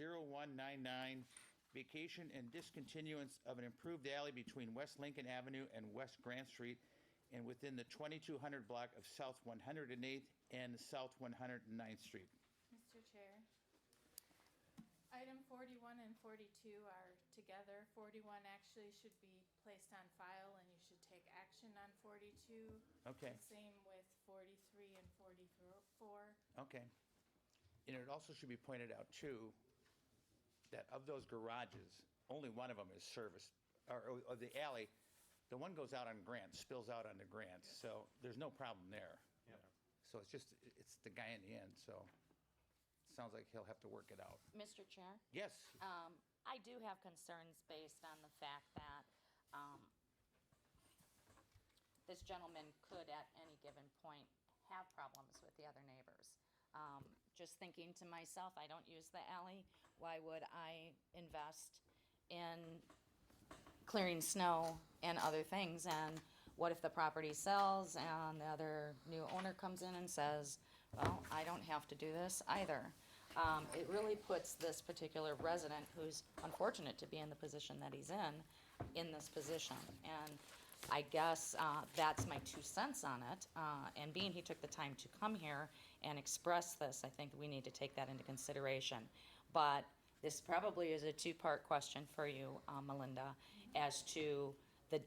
0199, vacation and discontinuance of an improved alley between West Lincoln Avenue and West Grant Street and within the 2200 block of South 108th and South 109th Street. Mr. Chair, item 41 and 42 are together. 41 actually should be placed on file, and you should take action on 42. Okay. Same with 43 and 44. Okay. And it also should be pointed out, too, that of those garages, only one of them is serviced, or the alley, the one goes out on Grant, spills out onto Grant, so there's no problem there. Yeah. So it's the guy in the end, so it sounds like he'll have to work it out. Mr. Chair, Yes, I do have concerns based on the fact that this gentleman could at any given point have problems with the other neighbors. Just thinking to myself, I don't use the alley, why would I invest in clearing snow and other things? And what if the property sells and the other new owner comes in and says, well, I don't have to do this either? It really puts this particular resident, who's unfortunate to be in the position that he's in this position. And I guess that's my 2 cents on it. And being he took the time to come here and express this, I think we need to take that into consideration. But this probably is a 2-part question for you, Melinda, as to the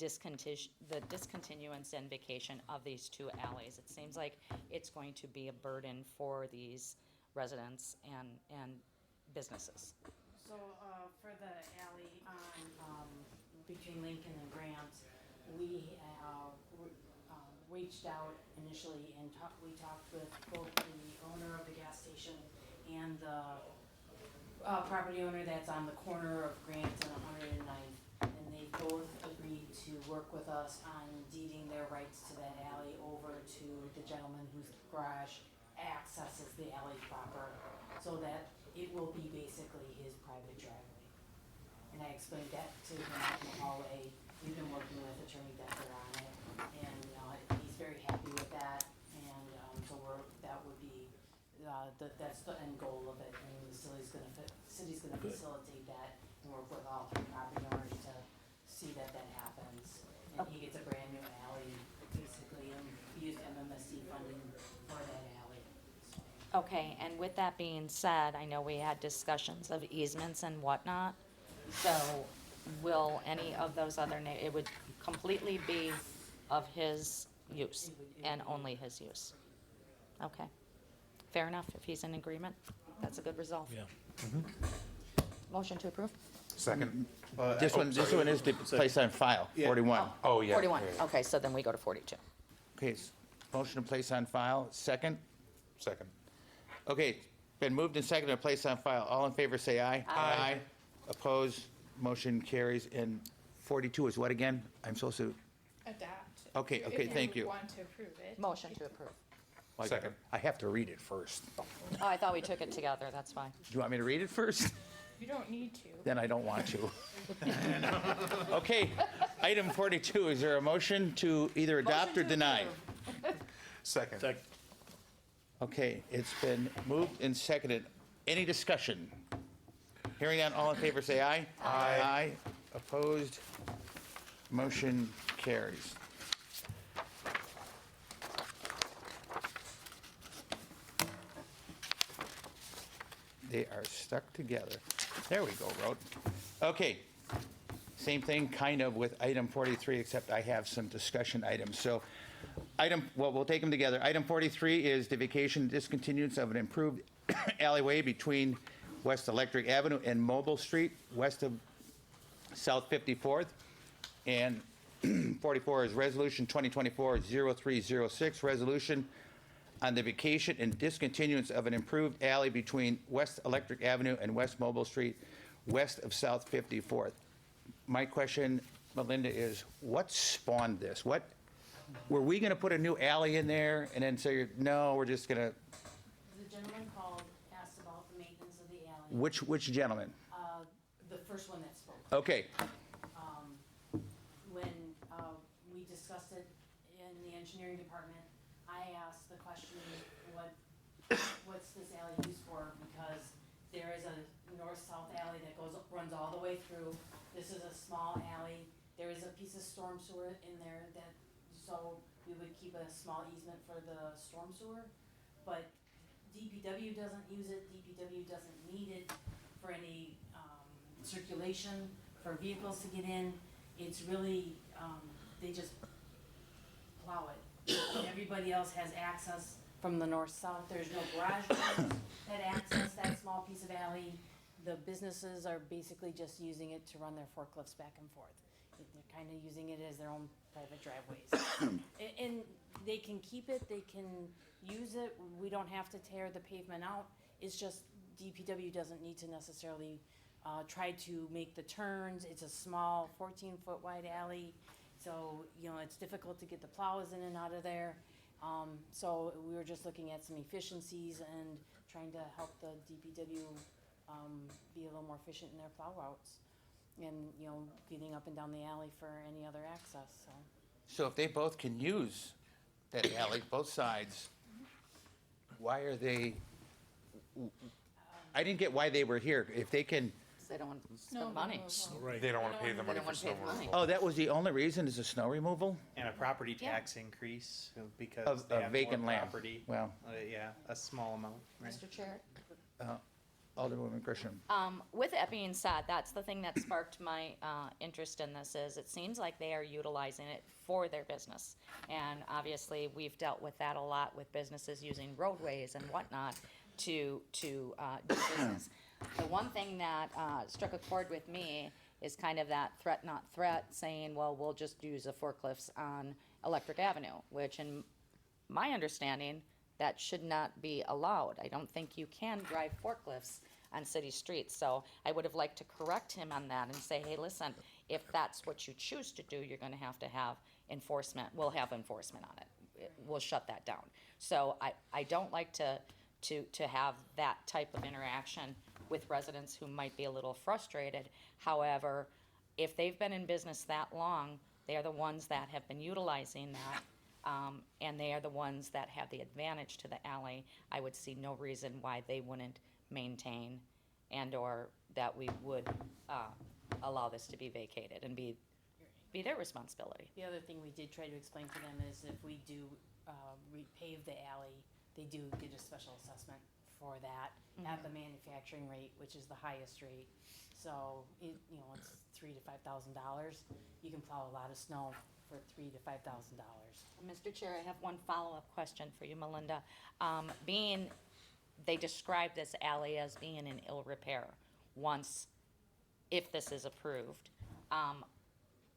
discontinuance and vacation of these 2 alleys. It seems like it's going to be a burden for these residents and businesses. So, for the alley on, between Lincoln and Grant, we, reached out initially and we talked with both the owner of the gas station and the, property owner that's on the corner of Grant and 109th. And they both agreed to work with us on deeding their rights to that alley over to the gentleman whose garage accesses the alley proper, so that it will be basically his private driveway. And I explained that to him in the hallway. We've been working with Attorney Decker on it, and he's very happy with that. And so that would be that's the end goal of it. And the city's gonna facilitate that and work with all 3 property owners to see that happens. And he gets a brand new alley, basically, and we use MMSD funding for that alley. Okay, and with that being said, I know we had discussions of easements and whatnot. So will any of those other, it would completely be of his use and only his use? Okay, fair enough. If he's in agreement, that's a good result. Yeah. Motion to approve? Second. this one is the place on file, 41. Oh, yeah. 41, Yeah. okay, so then we go to 42. Okay, motion to place on file, second. Second. Okay, been moved and seconded to place on file. All in favor, say aye. Aye. Opposed, motion carries. And 42 is what again? I'm supposed to, Adopt. Okay, If thank you. want to approve it. Motion to approve. Second. I have to read it first. Do Oh, I thought we took it together, that's fine. you want me to read it first? You don't need to. Then I don't want to. Okay, item 42, is there a motion to either adopt or Motion to deny? approve. Second. Okay, it's been moved and seconded. Any discussion? Hearing none, all in favor say aye. Aye. Aye. Opposed? Motion carries. They are stuck together. There we go, Road. Okay, same thing kind of with item 43, except I have some discussion items. So we'll take them together. Item 43 is the vacation discontinuance of an improved alleyway between West Electric Avenue and Mobile Street, west of South 54th. And 44 is Resolution 2024-0306, resolution on the vacation and discontinuance of an improved alley between West Electric Avenue and West Mobile Street, west of South 54th. My question, Melinda, is what spawned this? Were we going to put a new alley in there and then say, no, we're just going to, The gentleman called, asked about the maintenance of the alley. which gentleman? The first one that spoke. Okay, When we discussed it in the engineering department, I asked the question, what's this alley used for? Because there is a north north-south alley that runs all the way through. This is a small alley. There is a piece of storm sewer in there so we would keep a small easement for the storm sewer. But DPW doesn't use it, DPW doesn't need it for any, circulation, for vehicles to get in. It's really, they just plow it. Everybody else has access from the north-south. There's no garage doors that access that small piece of alley. The businesses are basically just using it to run their forklifts back and forth. They're kind of using it as their own private driveways. And they can keep it, they can use it. We don't have to tear the pavement out. It's just DPW doesn't need to necessarily try to make the turns. It's a small 14-foot wide alley. So, it's difficult to get the plows in and out of there. So we were just looking at some efficiencies and trying to help the DPW be a little more efficient in their plow routes. And, getting up and down the alley for any other access, so. So if they both can use that alley, both sides, why are they, I didn't get why they were here. If they can, 'Cause they don't want to Snow spend money. removal. They don't wanna pay the money They don't for wanna snow pay the money. removal. oh, that was the only reason, is the snow removal? And a property Yeah. tax increase because Of they have vacant more land. property. Well, Yeah, a small amount, right? Mr. Chair? Alderwoman Grisham. With that being said, that's the thing that sparked my interest in this is it seems like they are utilizing it for their business. And obviously, we've dealt with that a lot with businesses using roadways and whatnot to do business. The one thing that struck a chord with me is kind of that threat, not threat, saying, well, we'll just use the forklifts on Electric Avenue, which in my understanding, that should not be allowed. I don't think you can drive forklifts on city streets. So I would have liked to correct him on that and say, hey, listen, if that's what you choose to do, you're gonna have enforcement. We'll have enforcement on it. We'll shut that down. So I don't like to have that type of interaction with residents who might be a little frustrated. However, if they've been in business that long, they are the ones that have been utilizing that. And they are the ones that have the advantage to the alley. I would see no reason why they wouldn't maintain and/or that we would allow this to be vacated and be their responsibility. The other thing we did try to explain to them is if we do repave the alley, they do get a special assessment for that at the manufacturing rate, which is the highest rate. So it's $3,000 to $5,000. You can plow a lot of snow for $3,000 to $5,000. Mr. Chair, I have one follow-up question for you, Melinda. They described this alley as being in ill repair if this is approved.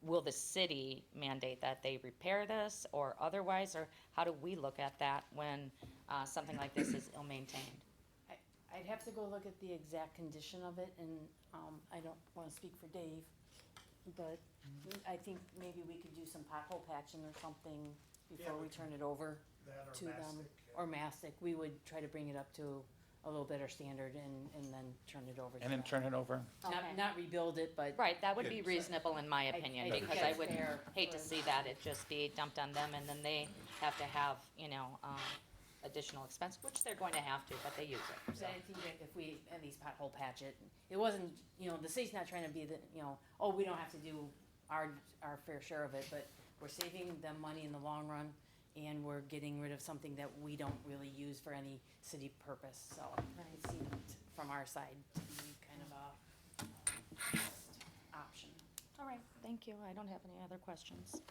Will the city mandate that they repair this or otherwise, or how do we look at that when something like this is ill-maintained? I'd have to go look at the exact condition of it, and I don't want to speak for Dave, but I think maybe we could do some pothole patching or something before we turn it over to them. Or mastic. We would try to bring it up to a little better standard and then turn it over to And then them. turn it over? Okay. Not rebuild it, but. Right, that would be reasonable in my opinion, I think because I that's would fair hate to for- see that it just be dumped on them and then they have to have, additional expense, which they're going to have to, but they use it, so. I think that if we at least pothole patch it, it wasn't, the city's not trying to be oh, we don't have to do our fair share of it, but we're saving them money in the long run, and we're getting rid of something that we don't really use for any city purpose, so it seemed from our side to be kind of a best option. All right, thank you. I don't have any other questions.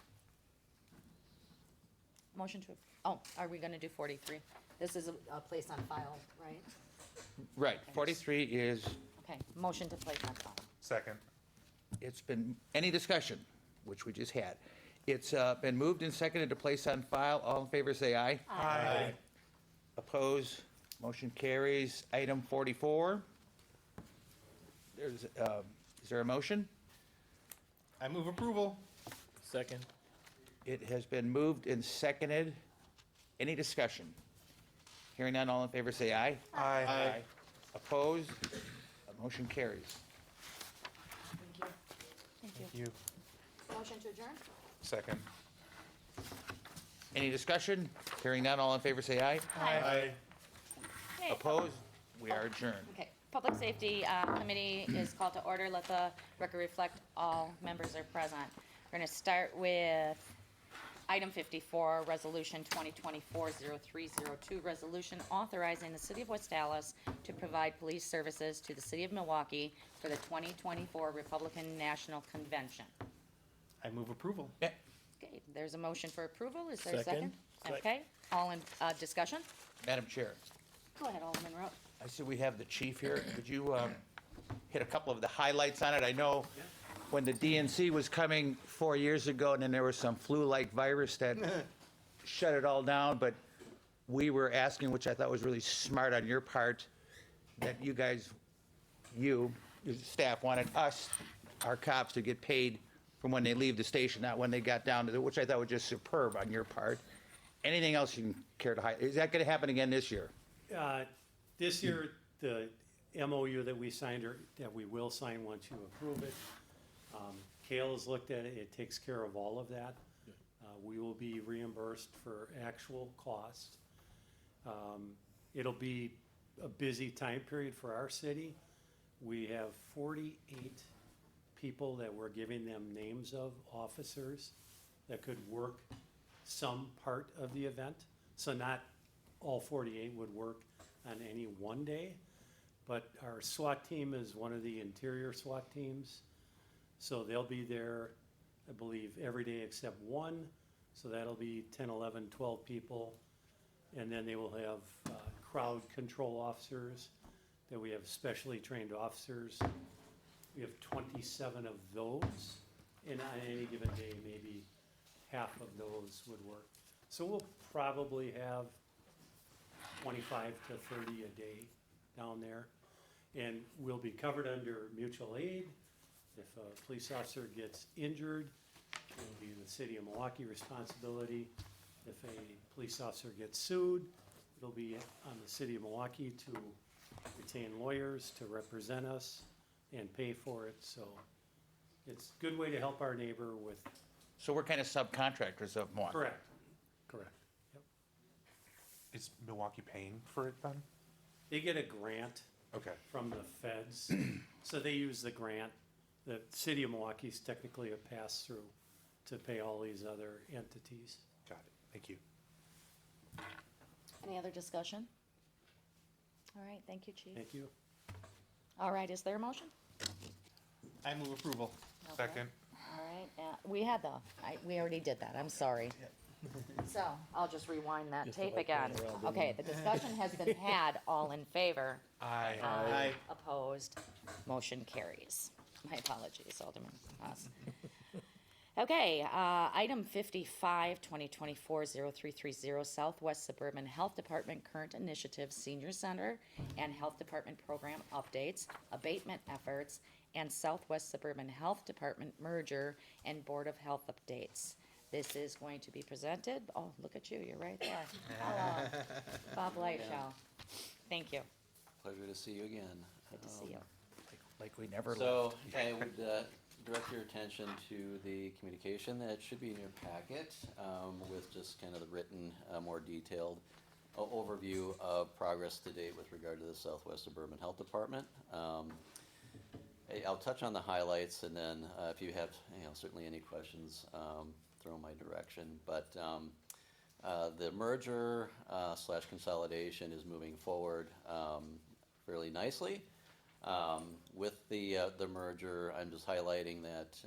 Motion to, are we gonna do 43? This is a place on file, right? Right, 43 is, Okay, motion to place on file. Second. it's been, any discussion, which we just had. It's been moved and seconded to place on file. All in favor, say aye. Aye. Opposed, motion carries. Item 44. Is there a motion? I move approval. Second. It has been moved and seconded. Any discussion? Hearing none, all in favor say aye. Aye. Opposed? Motion carries. Thank you. Thank you. You. Motion to adjourn? Second. Any discussion? Hearing none, all in favor say aye. Aye. Opposed? We are adjourned. Okay, Public Safety Committee is called to order. Let the record reflect all members are present. We're going to start with item 54, Resolution 2024-0302, resolution authorizing the City of West Dallas to provide police services to the City of Milwaukee for the 2024 Republican National Convention. I move approval. Yeah. Okay, there's a motion for approval. Is there a second? Second. Okay, all in discussion? Madam Chair, Go ahead, Alderman Rowe. I see we have the chief here. Could you hit a couple of the highlights on it? I know when the DNC was coming 4 years ago, and then there was some flu-like virus that shut it all down, but we were asking, which I thought was really smart on your part, that you guys, your staff wanted us, our cops, to get paid from when they leave the station, not when they got down to the, which I thought was just superb on your part. Anything else you can care to highlight? Is that going to happen again this year? This year, the MOU that we signed, or that we will sign once you approve it, Kale has looked at it, it takes care of all of that. We will be reimbursed for actual costs. It'll be a busy time period for our city. We have 48 people that we're giving them names of, officers, that could work some part of the event. So not all 48 would work on any one day, but our SWAT team is one of the interior SWAT teams. So they'll be there, I believe, every day except one. So that'll be 10, 11, 12 people. And then they will have crowd control officers, that we have specially trained officers. We have 27 of those, and on any given day, maybe half of those would work. So we'll probably have 25 to 30 a day down there. And we'll be covered under mutual aid. If a police officer gets injured, it'll be the City of Milwaukee responsibility. If a police officer gets sued, it'll be on the City of Milwaukee to retain lawyers to represent us and pay for it. So it's a good way to help our neighbor with. So we're kind of subcontractors of Milwaukee. Correct. Yep. Is Milwaukee paying for it then? They get a grant Okay. from the feds, so they use the grant. The City of Milwaukee is technically a pass-through to pay all these other entities. Got it. Thank you. Any other discussion? All right, thank you, Chief. Thank you. All right, is there a motion? I move approval. Okay. Second. All right, we had we already did that, I'm sorry. So, I'll just rewind that tape again. Okay, the discussion has been had, all in favor. Aye. Aye. Opposed, motion carries. My apologies, Alderman Haas. Okay, item 55, 2024-0330, Southwest Suburban Health Department Current Initiatives Senior Center and Health Department Program Updates, Abatement Efforts, and Southwest Suburban Health Department Merger and Board of Health Updates. This is going to be presented, oh, look at you, you're right there. Hello, Bob Lightshall. Thank you, Pleasure to see you again. good to see you. Like we never left. So I would direct your attention to the communication that should be in your packet with just kind of the written, more detailed overview of progress to date with regard to the Southwest Suburban Health Department. I'll touch on the highlights, and then if you have, certainly any questions, throw my direction. But the merger / consolidation is moving forward fairly nicely. With the merger, I'm just highlighting that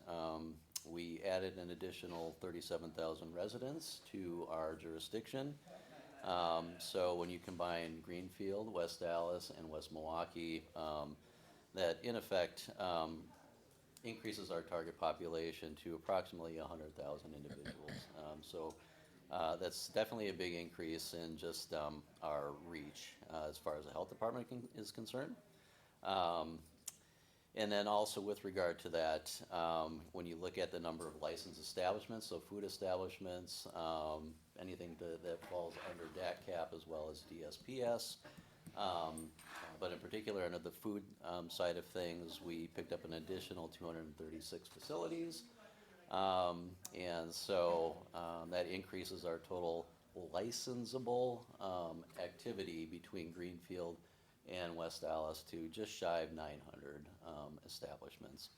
we added an additional 37,000 residents to our jurisdiction. So when you combine Greenfield, West Dallas, and West Milwaukee, that in effect increases our target population to approximately 100,000 individuals. So that's definitely a big increase in just our reach as far as the health department is concerned. And then also with regard to that, when you look at the number of licensed establishments, so food establishments, anything that falls under DAC-CAP as well as DSPS, but in particular under the food side of things, we picked up an additional 236 facilities. And so that increases our total licensable activity between Greenfield and West Dallas to just shy of 900 establishments.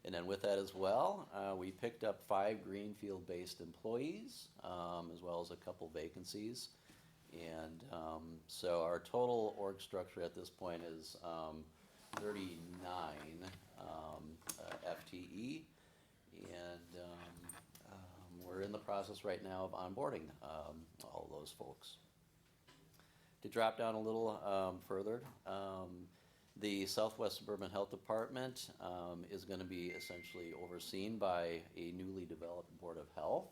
And then with that as well, we picked up 5 Greenfield-based employees, as well as a couple vacancies. And so our total org structure at this point is 39 FTE. And we're in the process right now of onboarding all of those folks. To drop down a little further, the Southwest Suburban Health Department is going to be essentially overseen by a newly developed Board of Health.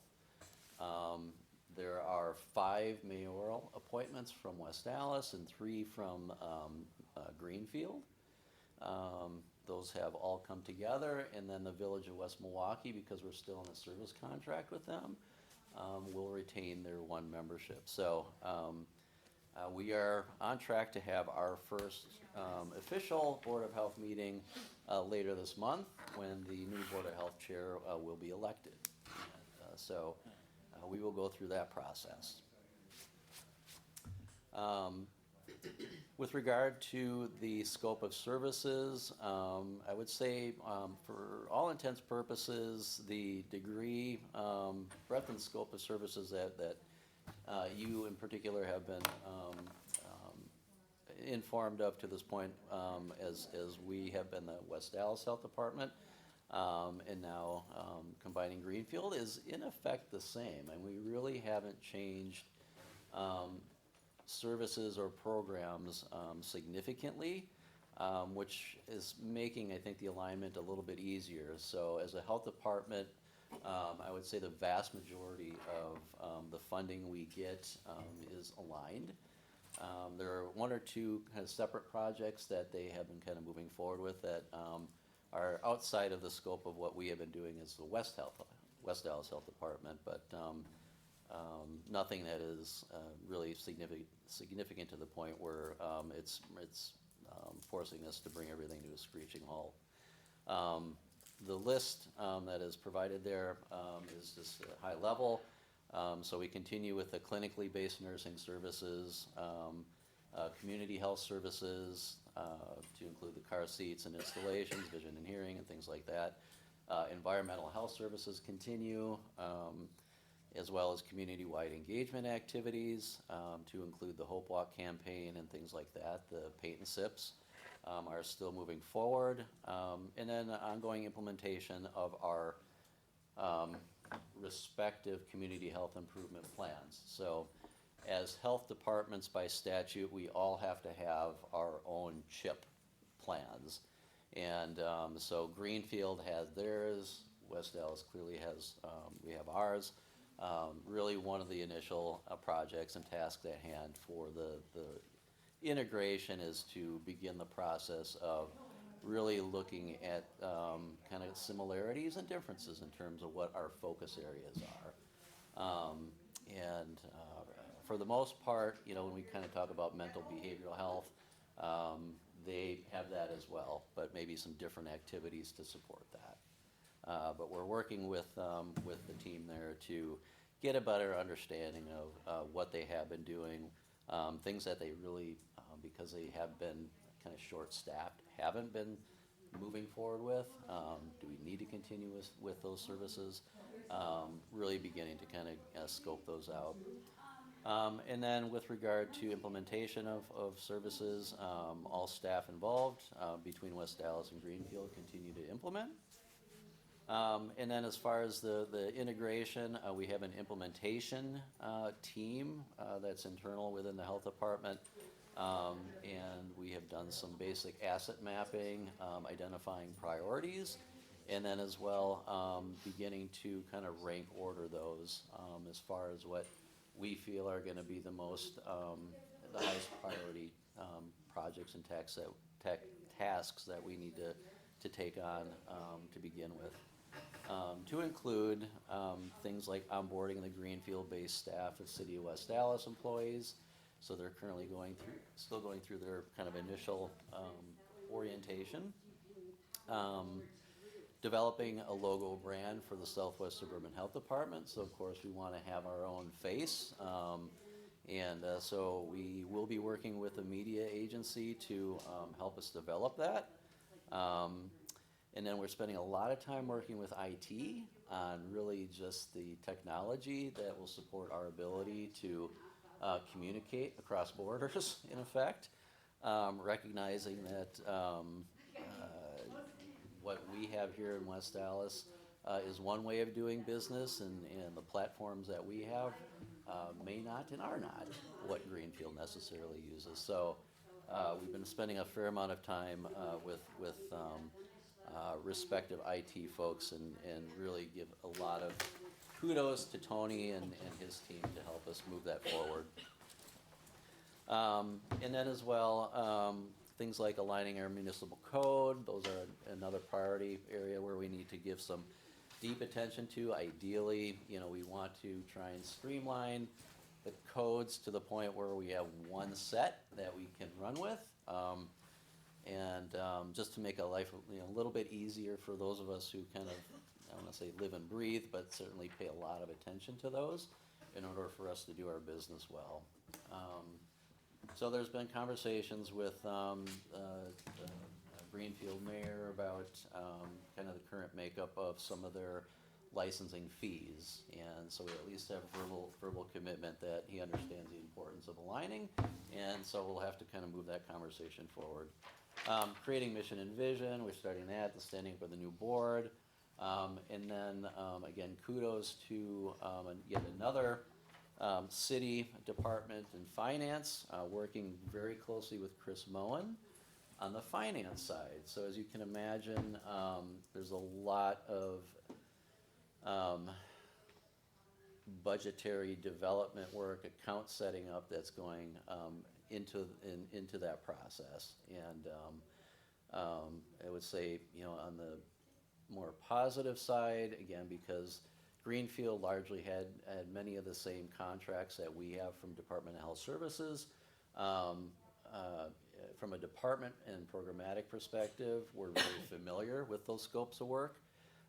There are 5 mayoral appointments from West Dallas and 3 from Greenfield. Those have all come together, and then the Village of West Milwaukee, because we're still in a service contract with them, will retain their 1 membership. So we are on track to have our first official Board of Health meeting later this month, when the new Board of Health chair will be elected. So we will go through that process. With regard to the scope of services, I would say for all intents and purposes, the degree, breadth and scope of services that you in particular have been informed of to this point, as we have been the West Dallas Health Department, and now combining Greenfield, is in effect the same. And we really haven't changed services or programs significantly, which is making, I think, the alignment a little bit easier. So as a health department, I would say the vast majority of the funding we get is aligned. There are 1 or 2 kind of separate projects that they have been kind of moving forward with that are outside of the scope of what we have been doing as the West Dallas Health Department, but nothing that is really significant to the point where it's forcing us to bring everything to a screeching halt. The list that is provided there is just high level. So we continue with the clinically based nursing services, community health services, to include the car seats and installations, vision and hearing, and things like that. Environmental health services continue, as well as community-wide engagement activities, to include the Hope Walk campaign and things like that. The paint and sips are still moving forward. And then the ongoing implementation of our respective community health improvement plans. So as health departments by statute, we all have to have our own CHIP plans. And so Greenfield has theirs, West Dallas clearly has, we have ours. Really one of the initial projects and tasks at hand for the integration is to begin the process of really looking at kind of similarities and differences in terms of what our focus areas are. And for the most part, you know, when we kind of talk about mental behavioral health, they have that as well, but maybe some different activities to support that. But we're working with the team there to get a better understanding of what they have been doing, things that they really, because they have been kind of short-staffed, haven't been moving forward with. Do we need to continue with those services? Really beginning to kind of scope those out. And then with regard to implementation of services, all staff involved between West Dallas and Greenfield continue to implement. And then as far as the integration, we have an implementation team that's internal within the health department. And we have done some basic asset mapping, identifying priorities, and then as well beginning to kind of rank order those as far as what we feel are going to be the most, the highest priority projects and tasks that we need to take on to begin with. To include things like onboarding the Greenfield-based staff of City of West Dallas employees. So they're currently still going through their kind of initial orientation. Developing a logo brand for the Southwest Suburban Health Department. So of course we want to have our own face. And so we will be working with a media agency to help us develop that. And then we're spending a lot of time working with IT on really just the technology that will support our ability to communicate across borders, in effect, recognizing that what we have here in West Dallas is one way of doing business, and the platforms that we have may not and are not what Greenfield necessarily uses. So we've been spending a fair amount of time with respective IT folks and really give a lot of kudos to Tony and his team to help us move that forward. And then as well, things like aligning our municipal code, those are another priority area where we need to give some deep attention to. Ideally, we want to try and streamline the codes to the point where we have one set that we can run with. Just to make a life a little bit easier for those of us who kind of, I don't want to say live and breathe, but certainly pay a lot of attention to those in order for us to do our business well. So there's been conversations with the Greenfield mayor about kind of the current makeup of some of their licensing fees. And so we at least have verbal commitment that he understands the importance of aligning. And so we'll have to kind of move that conversation forward. Creating mission and vision, we're starting that, the standing up of the new board. And then, again, kudos to yet another city department in finance, working very closely with Chris Moen on the finance side. So as you can imagine, there's a lot of budgetary development work, account setting up that's going into that process. And I would say, on the more positive side, again, because Greenfield largely had many of the same contracts that we have from Department of Health Services. From a department and programmatic perspective, we're very familiar with those scopes of work.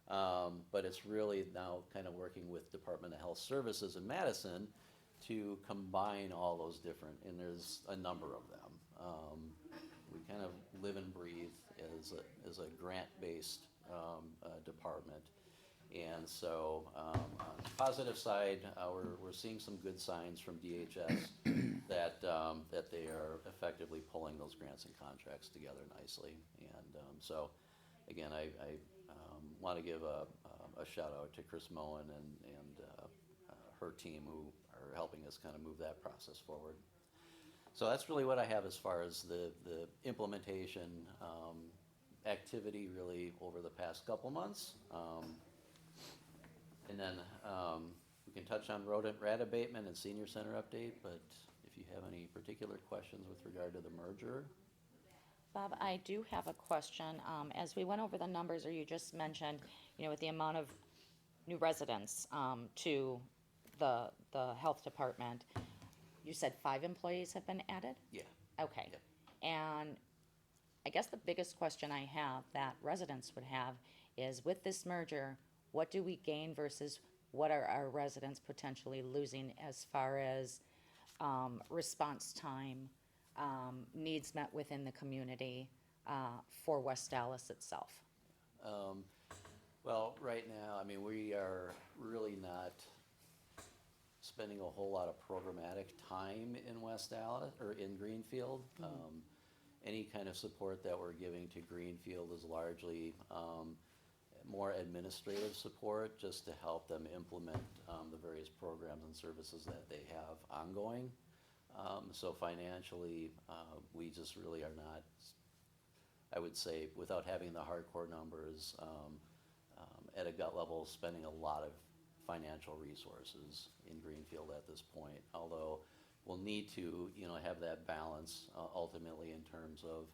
But it's really now kind of working with Department of Health Services in Madison to combine all those different, and there's a number of them. We kind of live and breathe as a grant-based department. And so on the positive side, we're seeing some good signs from DHS that they are effectively pulling those grants and contracts together nicely. And so, again, I want to give a shout out to Chris Moen and her team who are helping us kind of move that process forward. So that's really what I have as far as the implementation activity really over the past couple months. And then we can touch on rodent rat abatement and senior center update, but if you have any particular questions with regard to the merger. Bob, I do have a question. As we went over the numbers, or you just mentioned, with the amount of new residents to the health department, you said 5 employees have been added? Yeah. Okay. Yep. And I guess the biggest question I have that residents would have is, with this merger, what do we gain versus what are our residents potentially losing as far as response time, needs met within the community for West Dallas itself? Well, right now, we are really not spending a whole lot of programmatic time in West Dallas or in Greenfield. Any kind of support that we're giving to Greenfield is largely more administrative support, just to help them implement the various programs and services that they have ongoing. So financially, we just really are not, I would say, without having the hardcore numbers, at a gut level, spending a lot of financial resources in Greenfield at this point. Although we'll need to, have that balance ultimately in terms of,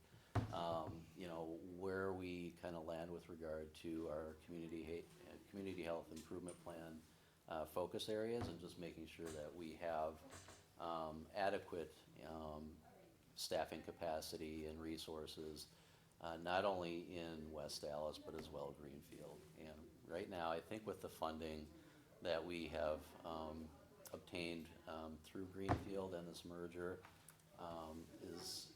where we kind of land with regard to our community health improvement plan focus areas, and just making sure that we have adequate staffing capacity and resources, not only in West Dallas, but as well Greenfield. And right now, I think with the funding that we have obtained through Greenfield and this merger is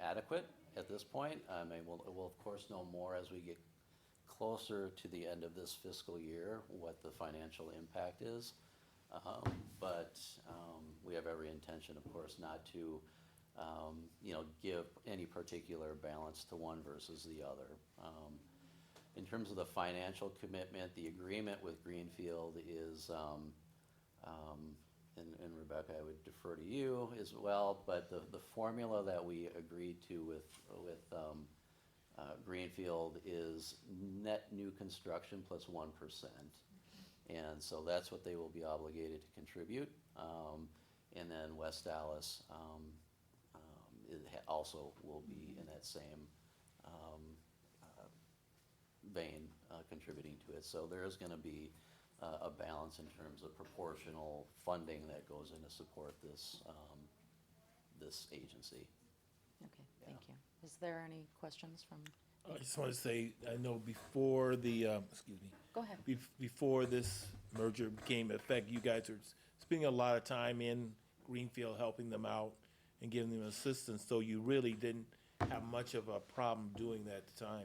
adequate at this point. I mean, we'll of course know more as we get closer to the end of this fiscal year, what the financial impact is. But we have every intention, of course, not to, give any particular balance to one versus the other. In terms of the financial commitment, the agreement with Greenfield is, and Rebecca, I would defer to you as well, but the formula that we agreed to with Greenfield is net new construction plus 1%. And so that's what they will be obligated to contribute. And then West Dallas also will be in that same vein, contributing to it. So there is going to be a balance in terms of proportional funding that goes in to support this agency. Okay, thank you. Is there any questions from, I just want to say, I know before the, excuse me, go ahead. before this merger became effect, you guys are spending a lot of time in Greenfield helping them out and giving them assistance, so you really didn't have much of a problem doing that at the time.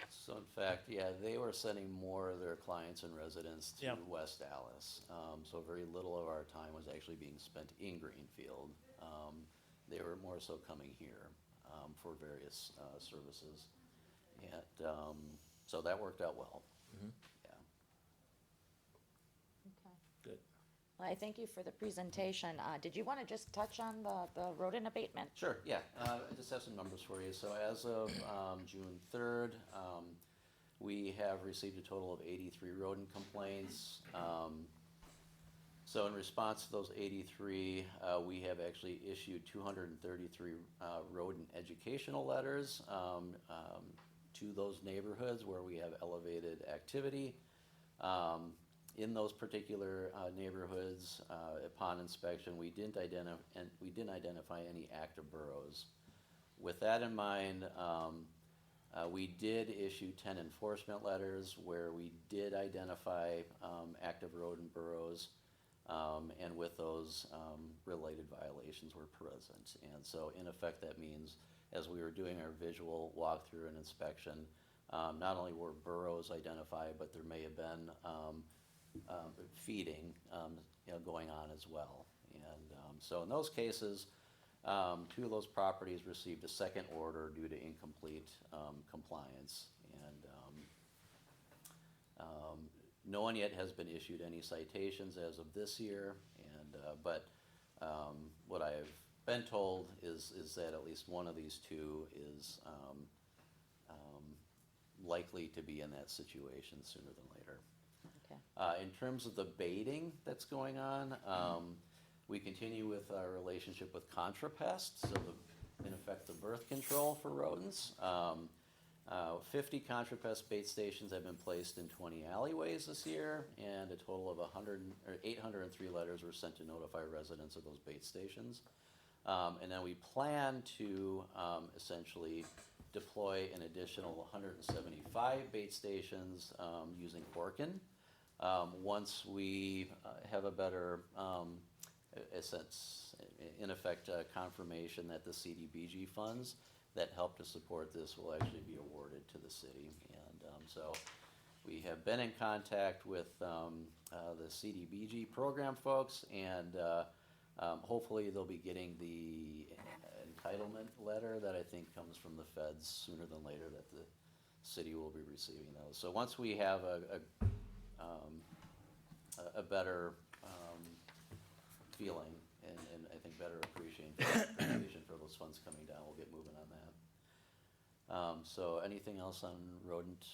So in fact, yeah, they were sending more of their clients and residents to Yeah. West Dallas. So very little of our time was actually being spent in Greenfield. They were more so coming here for various services. And so that worked out well. Mhm. Yeah. Okay. Good. Well, I thank you for the presentation. Did you want to just touch on the rodent abatement? Sure, yeah. I just have some numbers for you. So as of June 3rd, we have received a total of 83 rodent complaints. So in response to those 83, we have actually issued 233 rodent educational letters to those neighborhoods where we have elevated activity. In those particular neighborhoods, upon inspection, we didn't identify any active burrows. With that in mind, we did issue 10 enforcement letters where we did identify active rodent burrows, and with those, related violations were present. And so in effect, that means as we were doing our visual walkthrough and inspection, not only were burrows identified, but there may have been feeding going on as well. And so in those cases, 2 of those properties received a second order due to incomplete compliance. And no one yet has been issued any citations as of this year. And but what I've been told is that at least one of these 2 is likely to be in that situation sooner than later. Okay. In terms of the baiting that's going on, we continue with our relationship with ContraPest, so in effect, the birth control for rodents. 50 ContraPest bait stations have been placed in 20 alleyways this year, and a total of 803 letters were sent to notify residents of those bait stations. And then we plan to essentially deploy an additional 175 bait stations using Orkin. Once we have a better, in effect, confirmation that the CDBG funds that help to support this will actually be awarded to the city. And so we have been in contact with the CDBG program folks, and hopefully they'll be getting the entitlement letter that I think comes from the feds sooner than later, that the city will be receiving those. So once we have a better feeling and I think better appreciation for those funds coming down, we'll get moving on that. So anything else on rodent?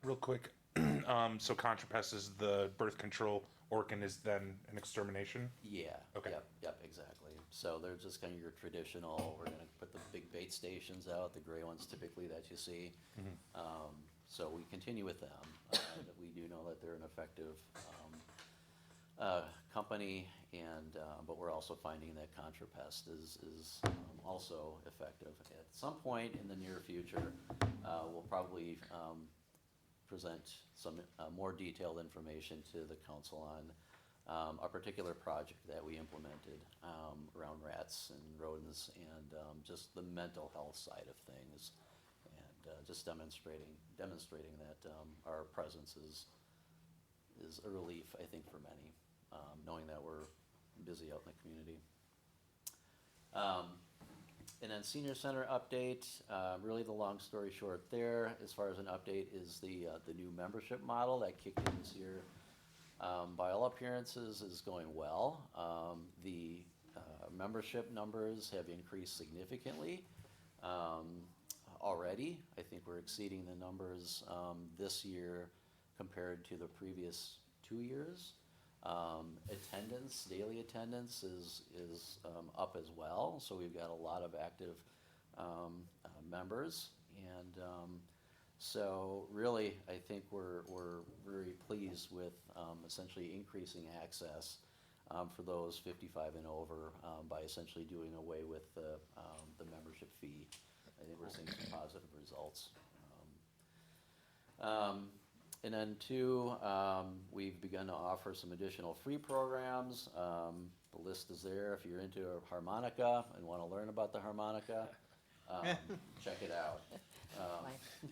Real quick, so ContraPest is the birth control, Orkin is then an extermination? Yeah. Okay. Yep, exactly. So they're just kind of your traditional, we're gonna put the big bait stations out, the gray ones typically that you see. So we continue with them. We do know that they're an effective company, and but we're also finding that ContraPest is also effective. At some point in the near future, we'll probably present some more detailed information to the council on a particular project that we implemented around rats and rodents and just the mental health side of things, and just demonstrating that our presence is a relief, I think, for many, knowing that we're busy out in the community. And then senior center update, really the long story short there, as far as an update, is the new membership model that kicked in this year. By all appearances is going well. The membership numbers have increased significantly already. I think we're exceeding the numbers this year compared to the previous 2 years. Attendance, daily attendance is up as well, so we've got a lot of active members, and so really, I think we're very pleased with essentially increasing access for those 55 and over by essentially doing away with the membership fee. I think we're seeing some positive results. And then two, we've begun to offer some additional free programs. The list is there. If you're into a harmonica and want to learn about the harmonica, check it out.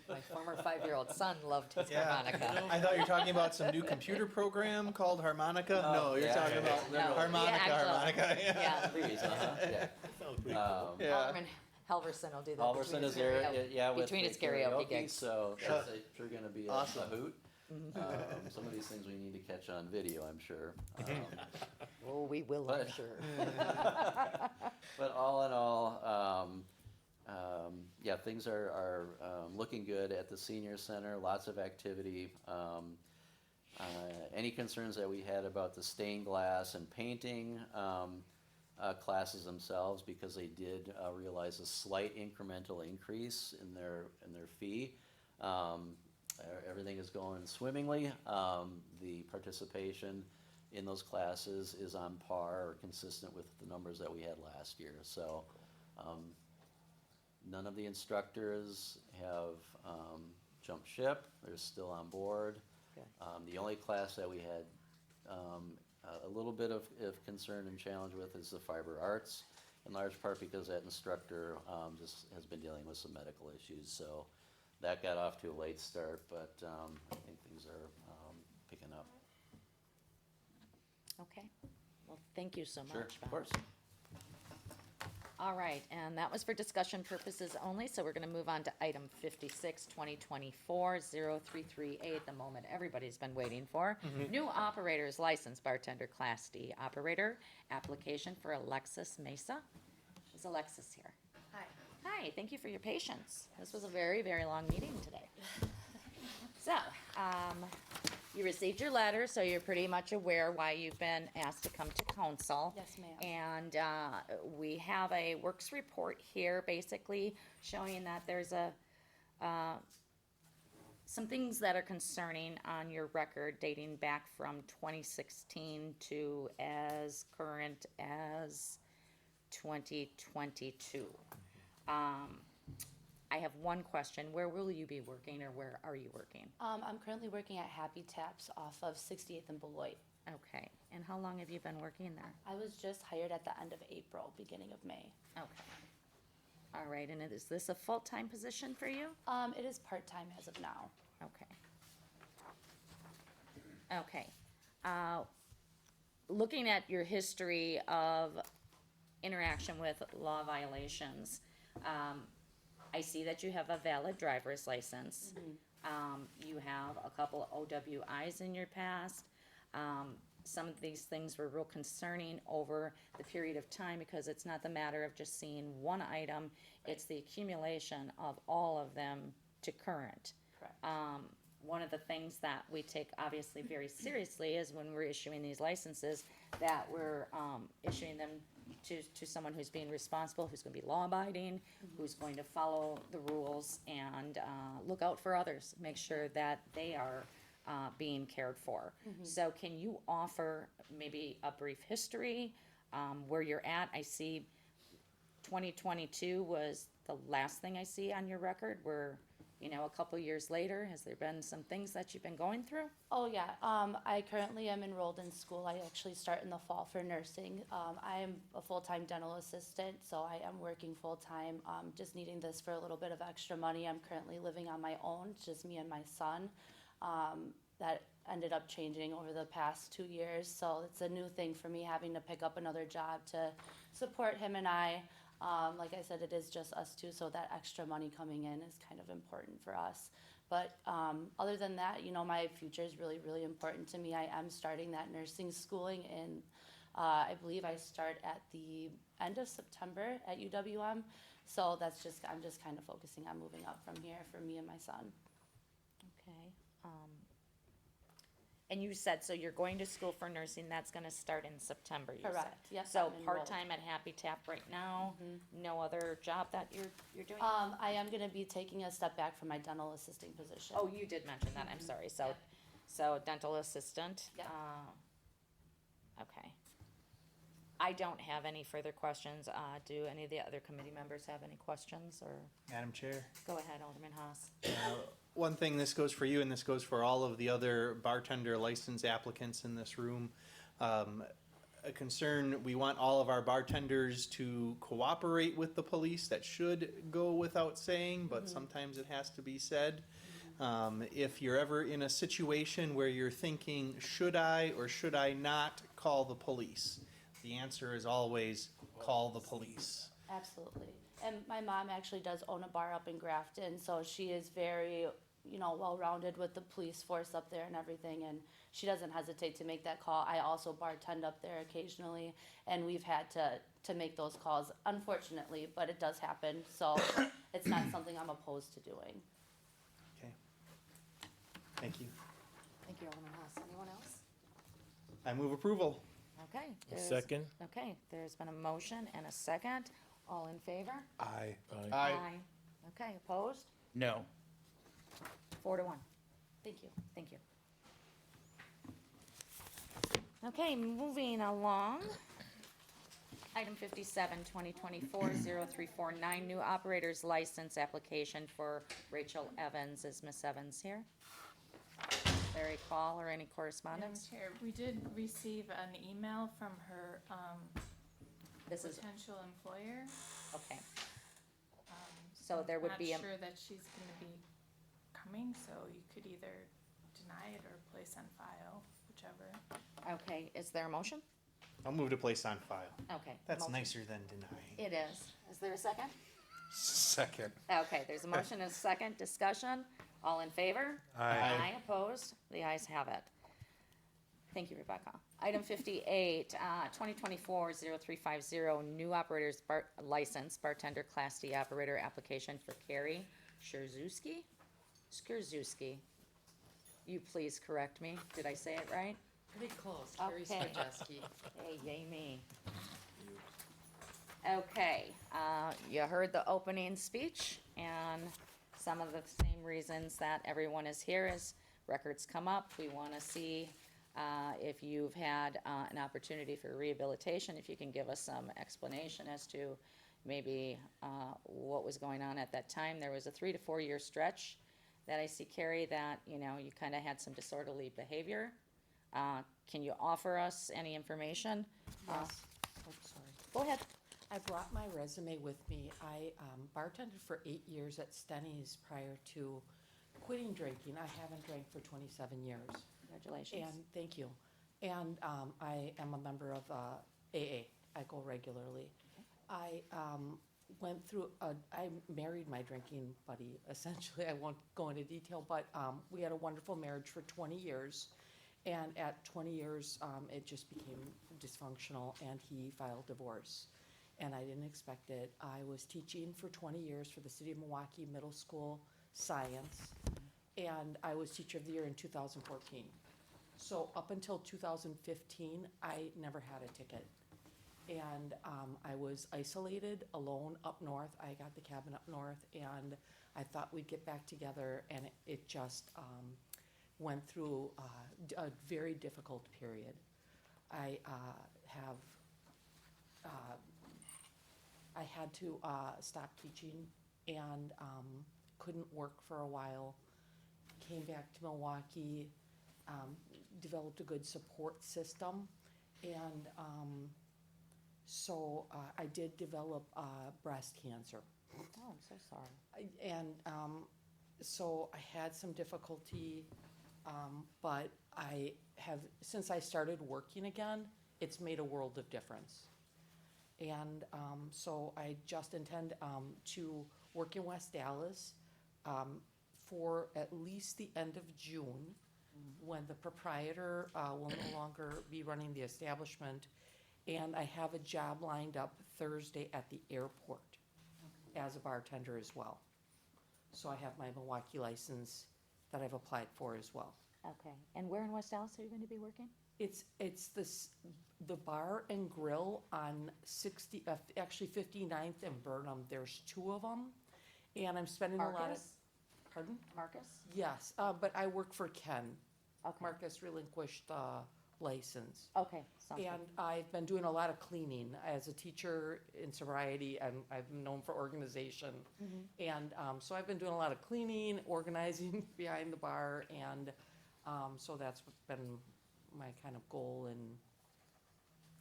My former 5-year-old son loved his Yeah. harmonica. I thought you were talking about some new computer program called Harmonica. No, you're yeah. talking about No, the harmonica, actual- harmonica. Yeah. Please, yeah. Sounds pretty cool. Yeah. Alderman Helverson will do that. Halverson between is his there, karaoke- yeah, with Between the his karaoke gigs. so that's sure gonna be a Awesome. hoot. Some of these things we need to catch on video, I'm sure. Oh, we will, I'm But- sure. But all in all, yeah, things are looking good at the senior center, lots of activity. Any concerns that we had about the stained glass and painting classes themselves, because they did realize a slight incremental increase in their fee. Everything is going swimmingly. The participation in those classes is on par or consistent with the numbers that we had last year. So none of the instructors have jumped ship. They're still on board. Good. The only class that we had a little bit of concern and challenge with is the fiber arts, in large part because that instructor just has been dealing with some medical issues. So that got off to a late start, but I think things are picking up. Okay, well, thank you so much, Sure, Bob. of course. All right, and that was for discussion purposes only, so we're gonna move on to item 56, 2024-0338, the moment everybody's been waiting for. New operator's license, bartender Class D operator, application for Alexis Mesa. Is Alexis here? Hi. Hi, thank you for your patience. This was a very, very long meeting today. So, you received your letter, so you're pretty much aware why you've been asked to come to council. Yes, ma'am. And we have a works report here, basically showing that there's some things that are concerning on your record dating back from 2016 to as current as 2022. I have one question. Where will you be working, or where are you working? I'm currently working at Happy Taps off of 68th and Beloit. Okay, and how long have you been working there? I was just hired at the end of April, beginning of May. Okay. All right, and is this a full-time position for you? It is part-time as of now. Okay. Okay. Looking at your history of interaction with law violations, I see that you have a valid driver's license. You have a couple of OWIs in your past. Some of these things were real concerning over the period of time, because it's not the matter of just seeing one item, it's the accumulation of all of them to current. Correct. One of the things that we take obviously very seriously is when we're issuing these licenses, that we're issuing them to someone who's being responsible, who's gonna be law-abiding, who's going to follow the rules and look out for others, make sure that they are being cared for. So can you offer maybe a brief history, where you're at? I see 2022 was the last thing I see on your record, where you know, a couple years later? Has there been some things that you've been going through? Oh, yeah. I currently am enrolled in school. I actually start in the fall for nursing. I am a full-time dental assistant, so I am working full-time, just needing this for a little bit of extra money. I'm currently living on my own, it's just me and my son. That ended up changing over the past 2 years, so it's a new thing for me having to pick up another job to support him and I. Like I said, it is just us two, so that extra money coming in is kind of important for us. But other than that, you know, my future is really, really important to me. I am starting that nursing schooling in, I believe I start at the end of September at UWM. So I'm just kind of focusing on moving up from here for me and my son. Okay. And you said, so you're going to school for nursing, that's gonna start in September, you said? Correct, yes, So I'm enrolled. part-time at Happy Tap right now, no other job that you're doing? I am gonna be taking a step back from my dental assisting position. Oh, you did mention that, I'm sorry, so, Yep. so dental assistant? Yep. Okay. I don't have any further questions, do any of the other committee members have any questions, or, Madam Chair, go ahead, Alderman Haas. one thing, this goes for you and this goes for all of the other bartender license applicants in this room. A concern, we want all of our bartenders to cooperate with the police. That should go without saying, but sometimes it has to be said. If you're ever in a situation where you're thinking, should I or should I not call the police? The answer is always call the police. Absolutely. And my mom actually does own a bar up in Grafton, so she is very, you know, well-rounded with the police force up there and everything, and she doesn't hesitate to make that call. I also bartend up there occasionally, and we've had to make those calls, unfortunately, but it does happen, so it's not something I'm opposed to doing. Okay. Thank you. Thank you, Alderman Haas. Anyone else? I move approval. Okay. there's- Second? Okay, there's been a motion and a second. All in favor? Aye. Okay, opposed? No. 4-1. Thank you. Thank you. Okay, moving along. Item 57, 2024-0349, new operator's license application for Rachel Evans. Is Miss Evans here? Is there a call or any Madam correspondence? Chair, we did receive an email from her This is, potential employer. okay. So there would be a, Not sure that she's gonna be coming, so you could either deny it or place on file, whichever. okay, is there a motion? I'll move to place on file. Okay. That's motion. nicer than denying. It is. Is there a second? Second. Okay, there's a motion and a second. Discussion. All in favor? Aye. Opposed? The ayes have it. Thank you, Rebecca. Item 58, 2024-0350, new operator's license, bartender Class D operator application for Carrie Scherzewski? Scherzewski. You please correct me. Did I say it right? Pretty close, Carrie Okay. Stajeski. Hey, yay me. Okay, you heard the opening speech, and some of the same reasons that everyone is here is records come up. We want to see if you've had an opportunity for rehabilitation, if you can give us some explanation as to maybe what was going on at that time. There was a 3 to 4 year stretch that I see, Carrie, that, you know, you kind of had some disorderly behavior. Can you offer us any information? Yes. Oh, sorry. Go ahead. I brought my resume with me. I bartended for 8 years at Stenny's prior to quitting drinking. I haven't drank for 27 years. Congratulations. And, thank you. And I am a member of AA. I go regularly. I went through, I married my drinking buddy, essentially. I won't go into detail, but we had a wonderful marriage for 20 years. And at 20 years, it just became dysfunctional, and he filed divorce. And I didn't expect it. I was teaching for 20 years for the City of Milwaukee Middle School Science, and I was Teacher of the Year in 2014. So up until 2015, I never had a ticket. And I was isolated, alone up north. I got the cabin up north, and I thought we'd get back together, and it just went through a very difficult period. I had to stop teaching and couldn't work for a while. Came back to Milwaukee, developed a good support system, and so I did develop breast cancer. Oh, I'm so sorry. And so I had some difficulty, but I have, since I started working again, it's made a world of difference. And so I just intend to work in West Dallas for at least the end of June, when the proprietor will no longer be running the establishment. And I have a job lined up Thursday at the airport as a bartender as well. So I have my Milwaukee license that I've applied for as well. Okay, and where in West Dallas are you going to be working? It's the bar and grill on 59th and Burnham. There's two of them, and I'm spending a lot of. Marcus? Pardon? Marcus? Yes, but I work for Ken. Okay. Marcus relinquished the license. Okay, sounds good. And I've been doing a lot of cleaning as a teacher in sobriety, and I've been known for organization. And so I've been doing a lot of cleaning, organizing behind the bar, and so that's been my kind of goal. And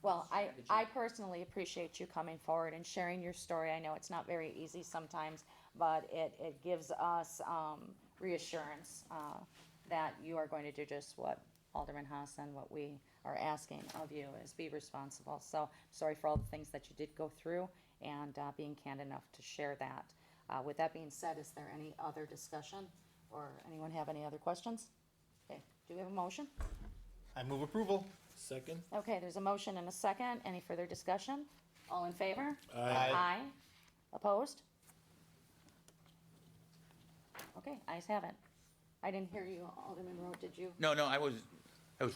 Well, I personally appreciate you coming forward and sharing your story. I know it's not very easy sometimes, but it gives us reassurance that you are going to do just what Alderman Hassan, what we are asking of you is be responsible. So sorry for all the things that you did go through and being candid enough to share that. With that being said, is there any other discussion or anyone have any other questions? Okay, do we have a motion? I move approval. Second? Okay, there's a motion and a second. Any further discussion? All in favor? Aye. Aye. Opposed? Okay, ayes have it. I didn't hear you, Alderman Rowe, did you? No, I was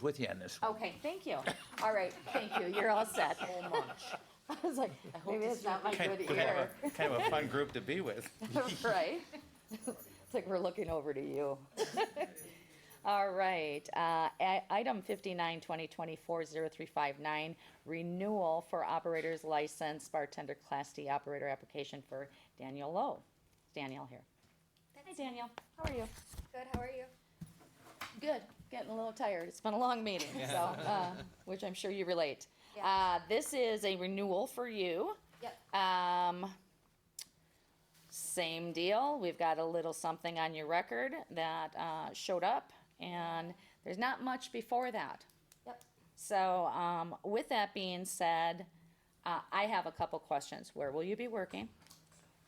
with you on this one. Okay, thank you. All right, thank you. You're all set. so much. I was like, maybe it's not my good Kind ear. of a fun group to be with. Right? It's like we're looking over to you. All right, item 59, 2024-0359, renewal for operator's license, bartender Class D operator application for Daniel Lowe. Daniel here. Hi, Daniel. How are you? Good, how are you? Good. Getting a little tired. It's been a long meeting, so, which I'm sure you relate. Yeah. This is a renewal for you. Yep. Same deal. We've got a little something on your record that showed up, and there's not much before that. Yep. So, with that being said, I have a couple questions. Where will you be working?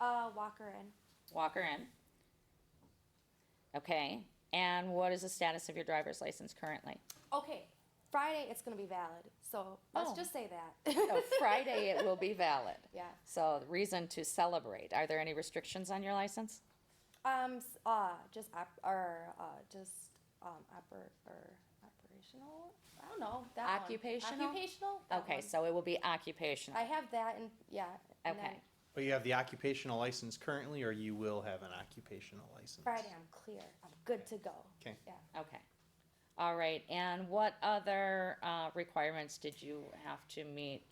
Walker in. Walker in. Okay. And what is the status of your driver's license currently? Okay, Friday it's gonna be valid, so let's Oh. just say that. Oh, Friday it will be valid. Yeah. So, reason to celebrate. Are there any restrictions on your license? Just operational. I don't know. That one. Occupational? Occupational. That Okay, one. so it will be occupational. I have that, and yeah. And Okay. then But you have the occupational license currently, or you will have an occupational license? Friday I'm clear. I'm good to go. Okay. Yeah. Okay. All right, and what other requirements did you have to meet?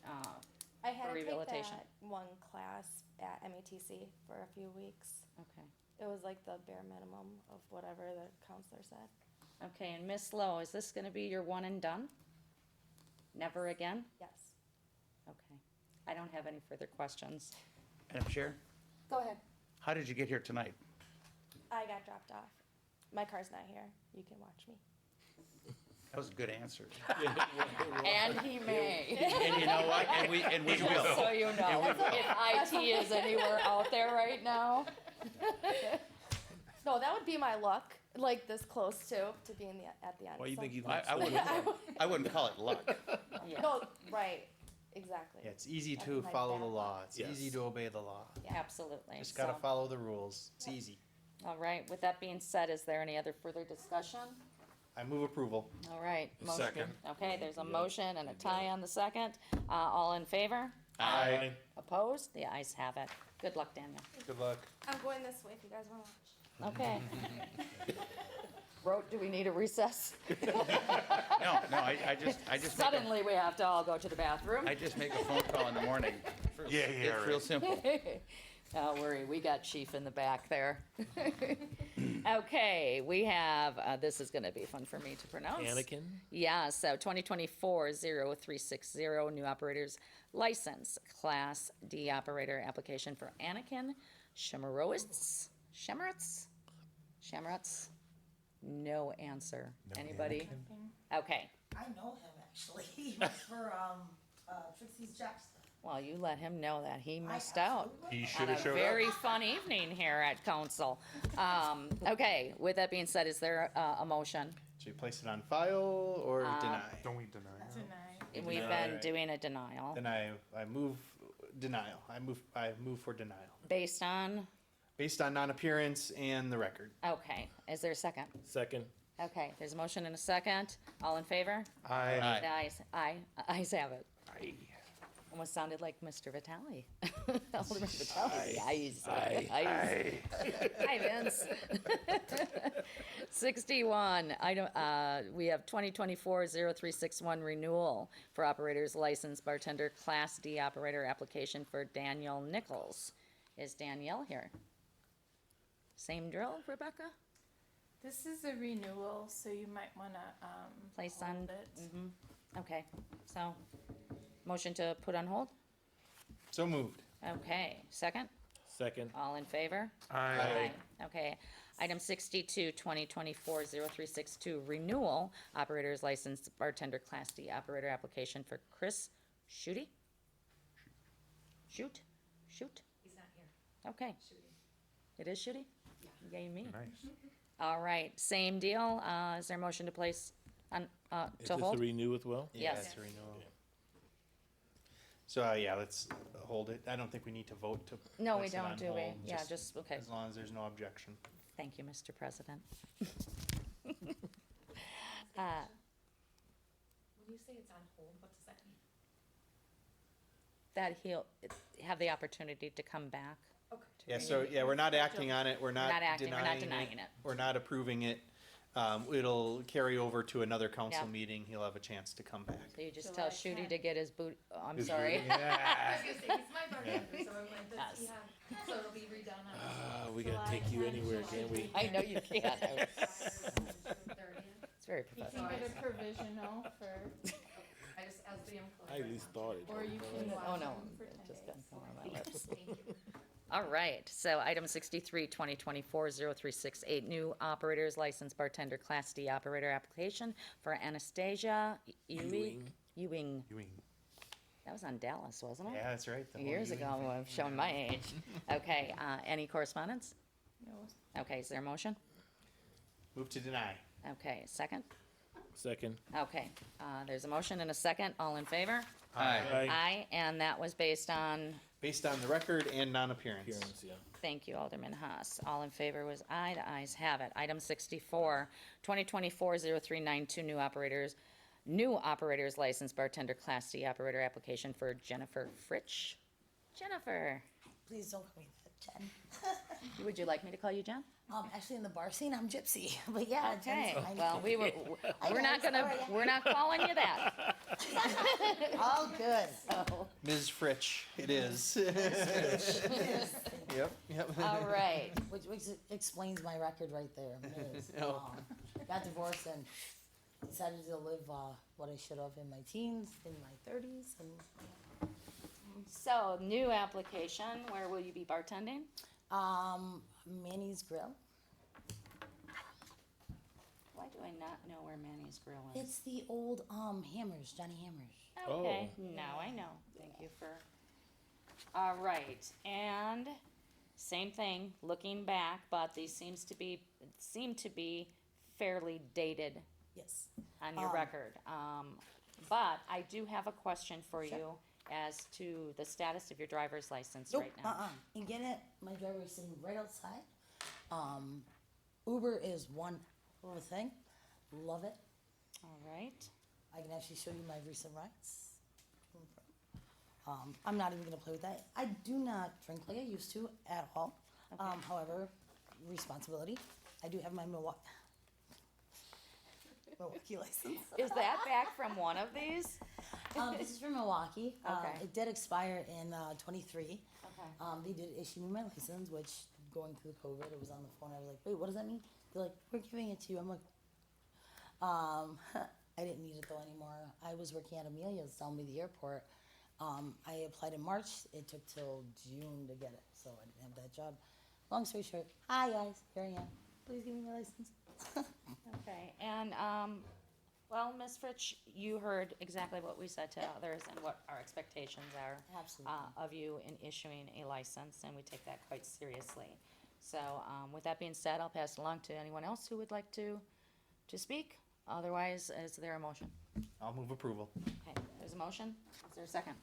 I had For to take rehabilitation. that one class at METC for a few weeks. Okay. It was like the bare minimum of whatever the counselor said. Okay, and Miss Lowe, is this gonna be your one and done? Never again? Yes. Okay. I don't have any further questions. Madam Chair, Go ahead. how did you get here tonight? I got dropped off. My car's not here. You can watch me. That was a good answer. And he may. And you know what? And we will. So you know, if IT is anywhere out there right now. No, that would be my luck, like this close to being at the end. Why you so- think he's I wouldn't call it luck. Yeah. No, right, exactly. Yeah, it's easy That's to my follow bad the law. luck. It's Yes. easy to obey the law. Absolutely. Just gotta So, follow the rules. It's easy. all right, with that being said, is there any other further discussion? I move approval. All right. motion- Second. Okay, there's a motion and a tie on the second. All in favor? Aye. Opposed? The ayes have it. Good luck, Daniel. Good luck. I'm going this way if you guys wanna watch. Okay. Do we need a recess? No, I just make Suddenly, we have to all go to the bathroom. I just make a phone call in the morning. Yeah, It's right. real simple. Don't worry, we got Chief in the back there. Okay, we have, this is gonna be fun for me to pronounce. Anakin? Yeah, so 2024-0360, new operators license, Class D operator application for Anakin Shemarowitz? Shemarowitz? No answer. Anybody? Okay, I know him actually. He was for Trixie's Jobs. well, you let him know that he missed out. He On should a have showed very up. fun evening here at council. Okay, with that being said, is there a motion? Should we place it on file or deny? Don't we deny? Tonight. We've Deny. been doing a denial Then I move denial. I move for denial. based on, Based on non-appearance and the record. okay, is there a second? Second. Okay, there's a motion and a second. All in favor? Aye. The ayes have it. Aye. Almost sounded like Mr. Vitale. Alderman Vitale. Ayes. Ayes. Hi, Vince. 61, we have 2024-0361 renewal for operator's license bartender Class D operator application for Danielle Nichols. Is Danielle here? Same drill, Rebecca? This is a renewal, so you might wanna, Place on, hold it. okay, so, motion to put on hold? So moved. Okay, second? Second. All in favor? Aye. Okay. Item 62, 2024-0362, renewal, operator's license, bartender Class D operator application for Chris Shooty? Shoot? He's not here. Okay. It is Shooty? Yay me. Nice. All right, same deal. Is there a motion to place on, Is to this a hold? renew as well? Yeah, Yes. it's a renewal. So, yeah, let's hold it. I don't think we need to vote to No, we place it on don't, do we? hold, Yeah, just, okay. As long as there's no objection. Thank you, Mr. President. When you say it's on hold, what does that mean? That he'll have the opportunity to come back. Okay. Yeah, so, yeah, we're not acting on it. We're not Not acting, we're not denying denying it. We're not approving it. It'll carry over to another council Yeah. meeting. He'll have a chance to come back. So you just tell July Shooty 10th. to get his boot, oh, I'm His sorry. booty. I was gonna say, he's my bartender, so I'm like, does he Yes. have, so it'll be redone on. We gotta take you anywhere, can't we? I know you can't. It's very You professional. can get a provisional for, I just, as the employee. I at least thought it. or you can Oh, watch no, them for it 10 just days. didn't come on my lips. Thank you. All right, so item 63, 2024-0368, new operator's license bartender Class D operator application for Anastasia Ewing. Ewing. That was on Dallas, wasn't it? Yeah, that's right. the whole Years union ago, thing. I've shown my age. Okay, any correspondence? No. Okay, is there a motion? Move to deny. Okay, second? Second. Okay, there's a motion and a second, all in favor? Aye. Aye, and that was based on, Based on the record and non-appearance. Appearance, yeah. thank you, Alderman Haas. All in favor was aye, the ayes have it. Item 64, 2024-0392, new operators license bartender Class C operator application for Jennifer Fritsch. Jennifer, Please don't call me that, Jen. would you like me to call you Jen? Actually, in the bar scene, I'm Gypsy. But yeah, Okay, Jen's fine. well, we're know, not gonna, sorry. we're not calling you that. All good. Ms. Fritsch, it is. Yep, yep. All right, Which explains my record right there. Ms. Oh. Got divorced and decided to live what I should have in my teens, in my 30s, and so new application, where will you be bartending? Manny's Grill. Why do I not know where Manny's Grill is? It's the old Hammers, Johnny Hammers. Okay, now I know. Thank you for. All right, and same thing, looking back, but these seem to be fairly dated Yes. on your record. But I do have a question for you as to the status of your driver's license Nope, right now. You get it? My driver is sitting right outside. Uber is one little thing. Love it. All right, I can actually show you my recent rides. I'm not even gonna play with that. I do not drink like I used to at all. However, responsibility. I do have my Milwaukee license. is that back from one of these? This is from Milwaukee. Okay. It did expire in 23. Okay. They did issue me my license, which going through COVID, it was on the phone. I was like, wait, what does that mean? They're like, we're giving it to you. I'm like, I didn't need it though anymore. I was working at Amelia's down by the airport. I applied in March. It took till June to get it, so I didn't have that job. Long story short, hi guys, here I am. Please give me my license. Okay, and, well, Ms. Fritsch, you heard exactly what we said to others and what our expectations are. Absolutely. Of you in issuing a license, and we take that quite seriously. So, with that being said, I'll pass it along to anyone else who would like to speak. Otherwise, is there a motion? I'll move approval. Okay, there's a motion. Is there a second?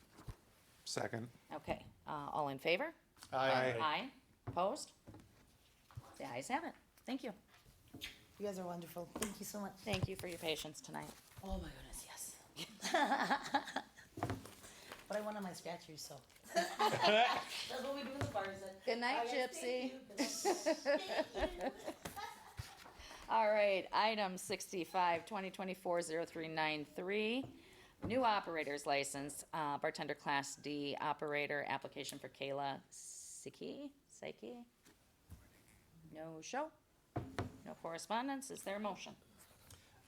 Second. Okay, all in favor? Aye. Aye. Opposed? The ayes have it. Thank you. You guys are wonderful. Thank you so much. Thank you for your patience tonight. Oh my goodness, yes. But I won on my scratchers, so. That's what we do in the bars then. Good night, All right, Gypsy. thank you. All right, item 65, 2024-0393, new operator's license, bartender class D operator, application for Kayla Siki? No show? No correspondence? Is there a motion?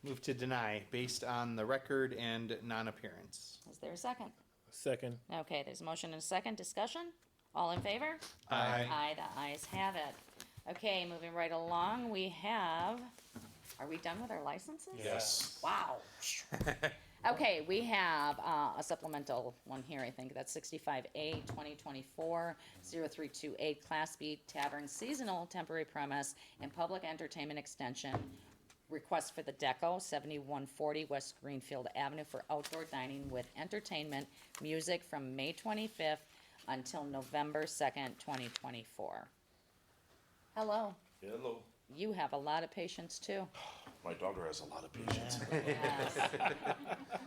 Move to deny based on the record and non-appearance. Is there a second? Second. Okay, there's a motion and a second. Discussion? All in favor? Aye. Aye, the ayes have it. Okay, moving right along, we have, are we done with our licenses? Yes. Wow. Okay, we have a supplemental one here, I think, that's 65A 2024-0328, Class B Tavern Seasonal Temporary Premise and Public Entertainment Extension. Request for the Deco, 7140 West Greenfield Avenue for outdoor dining with entertainment, music from May 25th until November 2nd, 2024. Hello. Hello. You have a lot of patience too. My daughter has a lot of patience. Yes.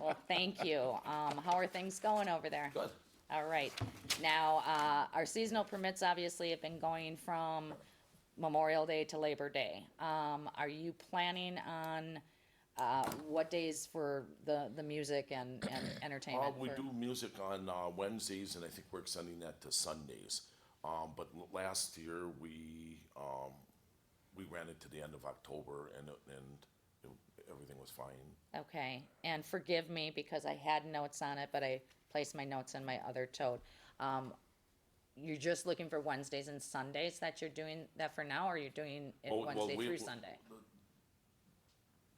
Well, thank you. How are things going over there? Good. All right. Now, our seasonal permits obviously have been going from Memorial Day to Labor Day. Are you planning on what days for the music and entertainment? We for- do music on Wednesdays, and I think we're extending that to Sundays. But last year, we ran it to the end of October, and everything was fine. Okay, and forgive me because I had notes on it, but I placed my notes in my other tote. You're just looking for Wednesdays and Sundays that you're doing that for now, or you're doing it Well, Wednesday we- through Sunday?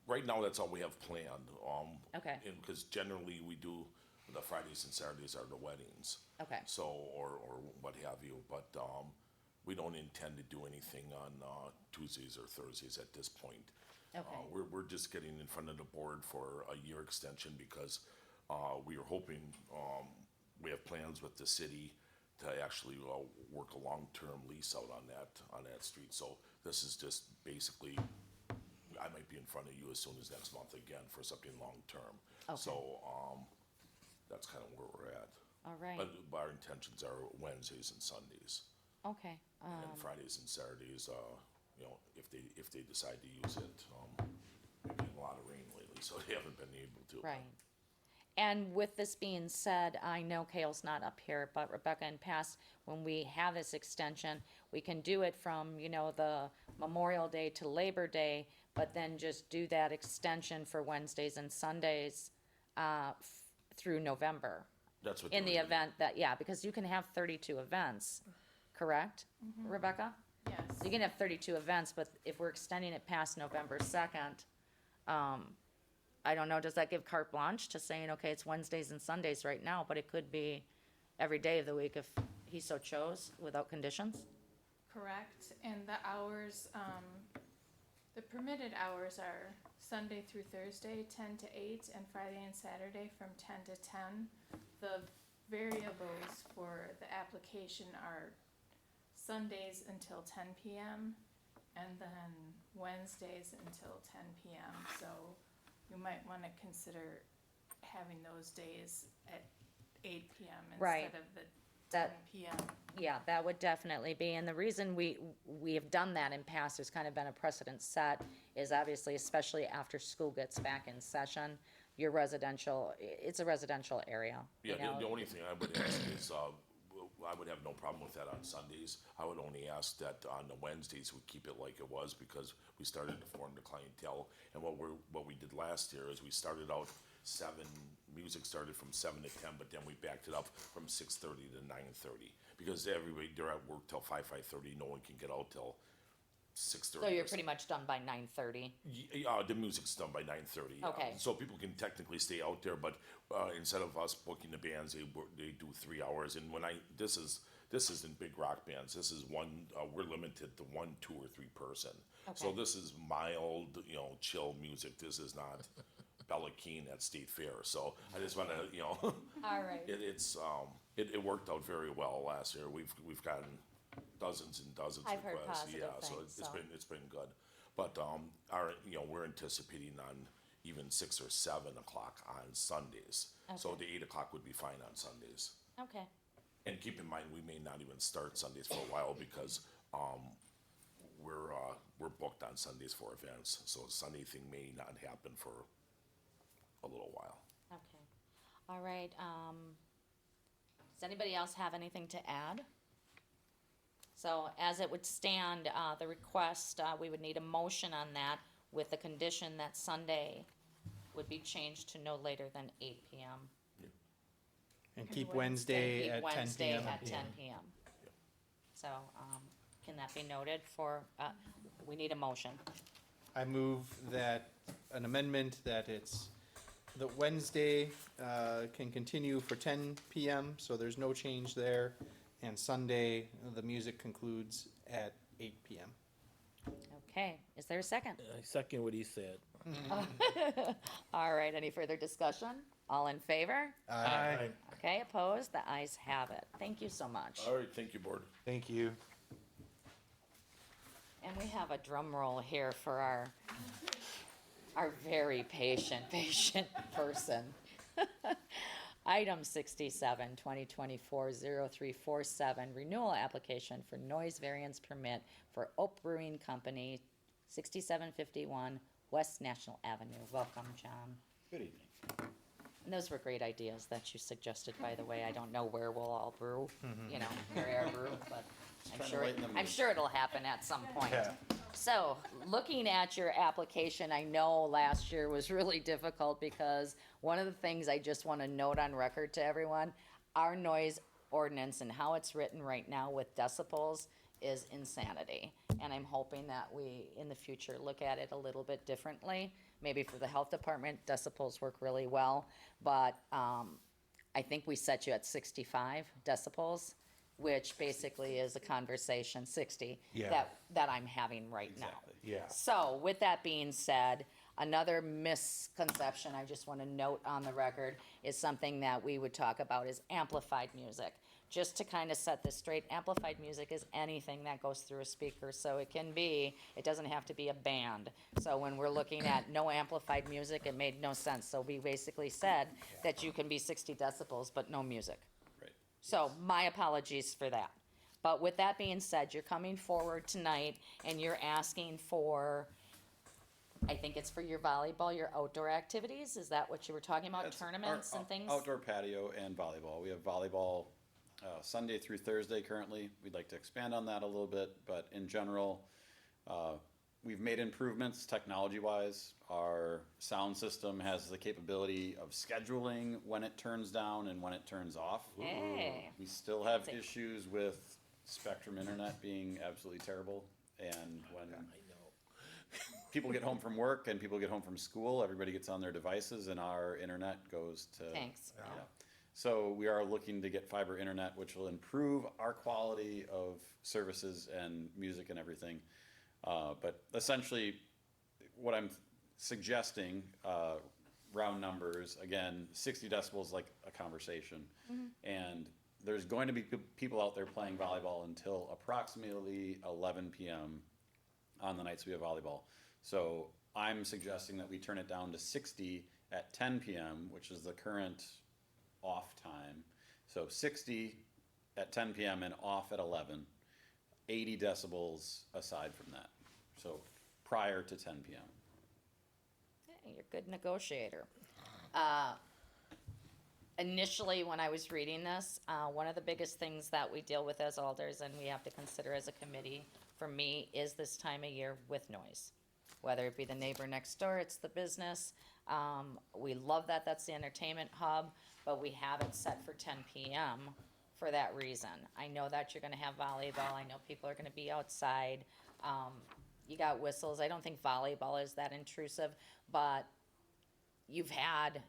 Right now, that's all we have planned. Okay. Because generally, we do, the Fridays and Saturdays are the weddings. Okay. So, or what have you, but we don't intend to do anything on Tuesdays or Thursdays at this point. Okay. We're just getting in front of the board for a year extension because we are hoping, we have plans with the city to actually work a long-term lease out on that street. So this is just basically, I might be in front of you as soon as next month again for something long-term. Okay. So that's kind of where we're at. All right, But our intentions are Wednesdays and Sundays, okay. and Fridays and Saturdays, if they decide to use it. We've been a lot of rain lately, so they haven't been able to. Right. And with this being said, I know Kale's not up here, but Rebecca, in past, when we have this extension, we can do it from, the Memorial Day to Labor Day, but then just do that extension for Wednesdays and Sundays through November. That's what. In they're the gonna do. event that, yeah, because you can have 32 events, correct, Rebecca? Yes. You can have 32 events, but if we're extending it past November 2nd, I don't know, does that give carte blanche to saying, okay, it's Wednesdays and Sundays right now, but it could be every day of the week if he so chose, without conditions? Correct, and the hours, the permitted hours are Sunday through Thursday, 10 to 8, and Friday and Saturday from 10 to 10. The variables for the application are Sundays until 10 PM, and then Wednesdays until 10 PM. So you might want to consider having those days at 8 PM Right. instead of the 10 That- PM. Yeah, that would definitely be, and the reason we have done that in past, there's kind of been a precedent set, is obviously, especially after school gets back in session, your residential, it's a residential area, you Yeah, know? the only thing I would ask is, I would have no problem with that on Sundays. I would only ask that on the Wednesdays, we keep it like it was, because we started to form the clientele. And what we did last year is we started out music started from 7 to 10, but then we backed it up from 6:30 to 9:30. Because everybody, they're at work till 5:30, no one can get out till 6:30. So you're pretty much done by 9:30? The music's done by 9:30. Okay. So people can technically stay out there, but instead of us booking the bands, they do 3 hours. And this isn't big rock bands. This is one. We're limited to 1, 2, or 3 person. So Okay. this is mild, chill music. This is not Bella Keane at State Fair. So I just want to, All right. it worked out very well last year. We've gotten dozens and dozens I've of heard requests. positive Yeah, so things, it's been good. But we're anticipating on even 6 or 7 o'clock on Sundays. So Okay. the 8 o'clock would be fine on Sundays. Okay. And keep in mind, we may not even start Sundays for a while because we're booked on Sundays for events. So the Sunday thing may not happen for a little while. Okay. All right, does anybody else have anything to add? So as it would stand, the request, we would need a motion on that with the condition that Sunday would be changed to no later than 8 PM. And keep Wednesday Keep at 10 Wednesday PM. at 10 PM. So, can that be noted for, we need a motion. I move that an amendment that the Wednesday can continue for 10 PM, so there's no change there. And Sunday, the music concludes at 8 PM. Okay, is there a second? I second what he said. All right, any further discussion? All in favor? Aye. Okay, opposed? The ayes have it. Thank you so much. All right, thank you, board. Thank you. And we have a drum roll here for our very patient person. Item 67, 2024-0347, renewal application for noise variance permit for Oak Brewing Company, 6751 West National Avenue. Welcome, John. Good evening. And those were great ideas that you suggested, by the way. I don't know where we'll all brew, carry our brew, but Trying to lighten the I'm mood. sure it'll happen at some point. So, looking at your application, I know last year was really difficult because one of the things I just want to note on record to everyone, our noise ordinance and how it's written right now with decibels is insanity. And I'm hoping that we, in the future, look at it a little bit differently. Maybe for the health department, decibels work really well, but I think we set you at 65 decibels, which basically is a conversation, 60, Yeah. that I'm having right now. Exactly. Yeah. So with that being said, another misconception I just want to note on the record is something that we would talk about is amplified music. Just to kind of set this straight, amplified music is anything that goes through a speaker. So it doesn't have to be a band. So when we're looking at no amplified music, it made no sense. So we basically said that you can be 60 decibels, but no music. Right. So my apologies for that. But with that being said, you're coming forward tonight and you're asking for, I think it's for your volleyball, your outdoor activities? Is that what you were talking about, That's tournaments our and things? Outdoor patio and volleyball. We have volleyball Sunday through Thursday currently. We'd like to expand on that a little bit, but in general, we've made improvements technology-wise. Our sound system has the capability of scheduling when it turns down and when it turns off. Hey. We still have issues with Spectrum Internet being absolutely terrible, and when people get home from work and people get home from school, everybody gets on their devices and our internet goes to. Thanks. Yeah. So we are looking to get fiber internet, which will improve our quality of services and music and everything. But essentially, what I'm suggesting, round numbers, again, 60 decibels like a conversation. And there's going to be people out there playing volleyball until approximately 11 p.m. on the nights we have volleyball. So I'm suggesting that we turn it down to 60 at 10 p.m., which is the current off time. So 60 at 10 p.m. and off at 11, 80 decibels aside from that. So prior to 10 p.m. Hey, you're a good negotiator. Initially, when I was reading this, one of the biggest things that we deal with as alders and we have to consider as a committee, for me, is this time of year with noise. Whether it be the neighbor next door, it's the business. We love that that's the entertainment hub, but we have it set for 10 p.m. for that reason. I know that you're gonna have volleyball. I know people are gonna be outside. You got whistles. I don't think volleyball is that intrusive, but you've had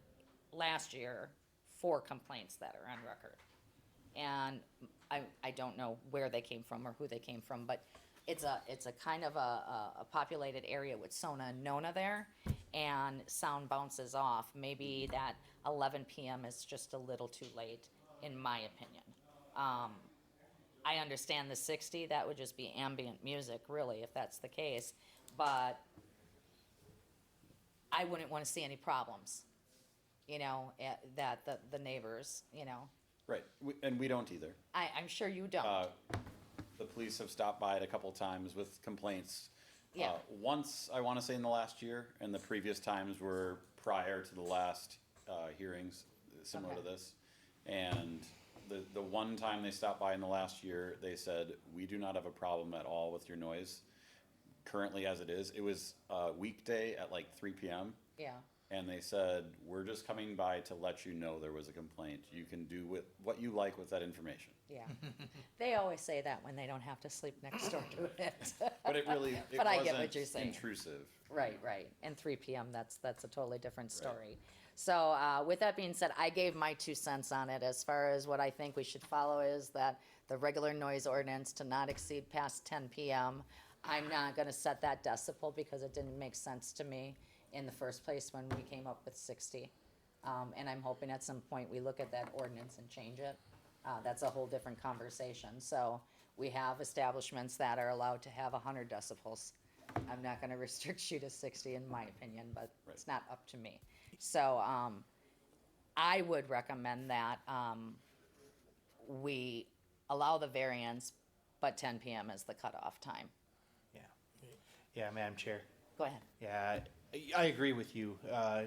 last year 4 complaints that are on record. And I don't know where they came from or who they came from, but it's a kind of a populated area with Sona and Nona there, and sound bounces off. Maybe that 11 p.m. is just a little too late, in my opinion. I understand the 60, that would just be ambient music, really, if that's the case, but I wouldn't want to see any problems, you know, that the neighbors, you know. Right, and we don't either. I'm sure you don't. The police have stopped by it a couple times with complaints. Yeah. Once, I want to say in the last year, and the previous times were prior to the last hearings, similar to Okay. this. And the one time they stopped by in the last year, they said, we do not have a problem at all with your noise. Currently as it is, it was a weekday at like 3 p.m. Yeah. And they said, we're just coming by to let you know there was a complaint. You can do with what you like with that information. Yeah. They always say that when they don't have to sleep next door to it. But it really, it But I get what wasn't you're saying. intrusive. Right, right. And 3 p.m., that's a totally different story. So with that being said, I gave my 2 cents on it. As far as what I think we should follow is that the regular noise ordinance to not exceed past 10 p.m. I'm not going to set that decibel because it didn't make sense to me in the first place when we came up with 60. And I'm hoping at some point we look at that ordinance and change it. That's a whole different conversation. So we have establishments that are allowed to have 100 decibels. I'm not going to restrict you to 60 in my opinion, but it's not up to me. So I would recommend that we allow the variance, but 10 p.m. is the cutoff time. Yeah, Madam Chair. Go ahead. Yeah, I agree with you,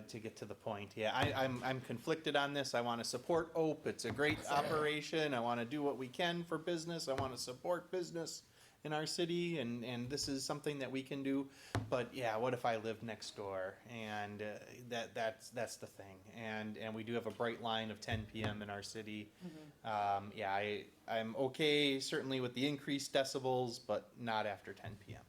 to get to the point. Yeah, I'm conflicted on this. I want to support OPE. It's a great operation. I want to do what we can for business. I want to support business in our city, and this is something that we can do. But yeah, what if I live next door? And that's the thing. And we do have a bright line of 10 p.m. in our city. Yeah, I'm okay certainly with the increased decibels, but not after 10 p.m.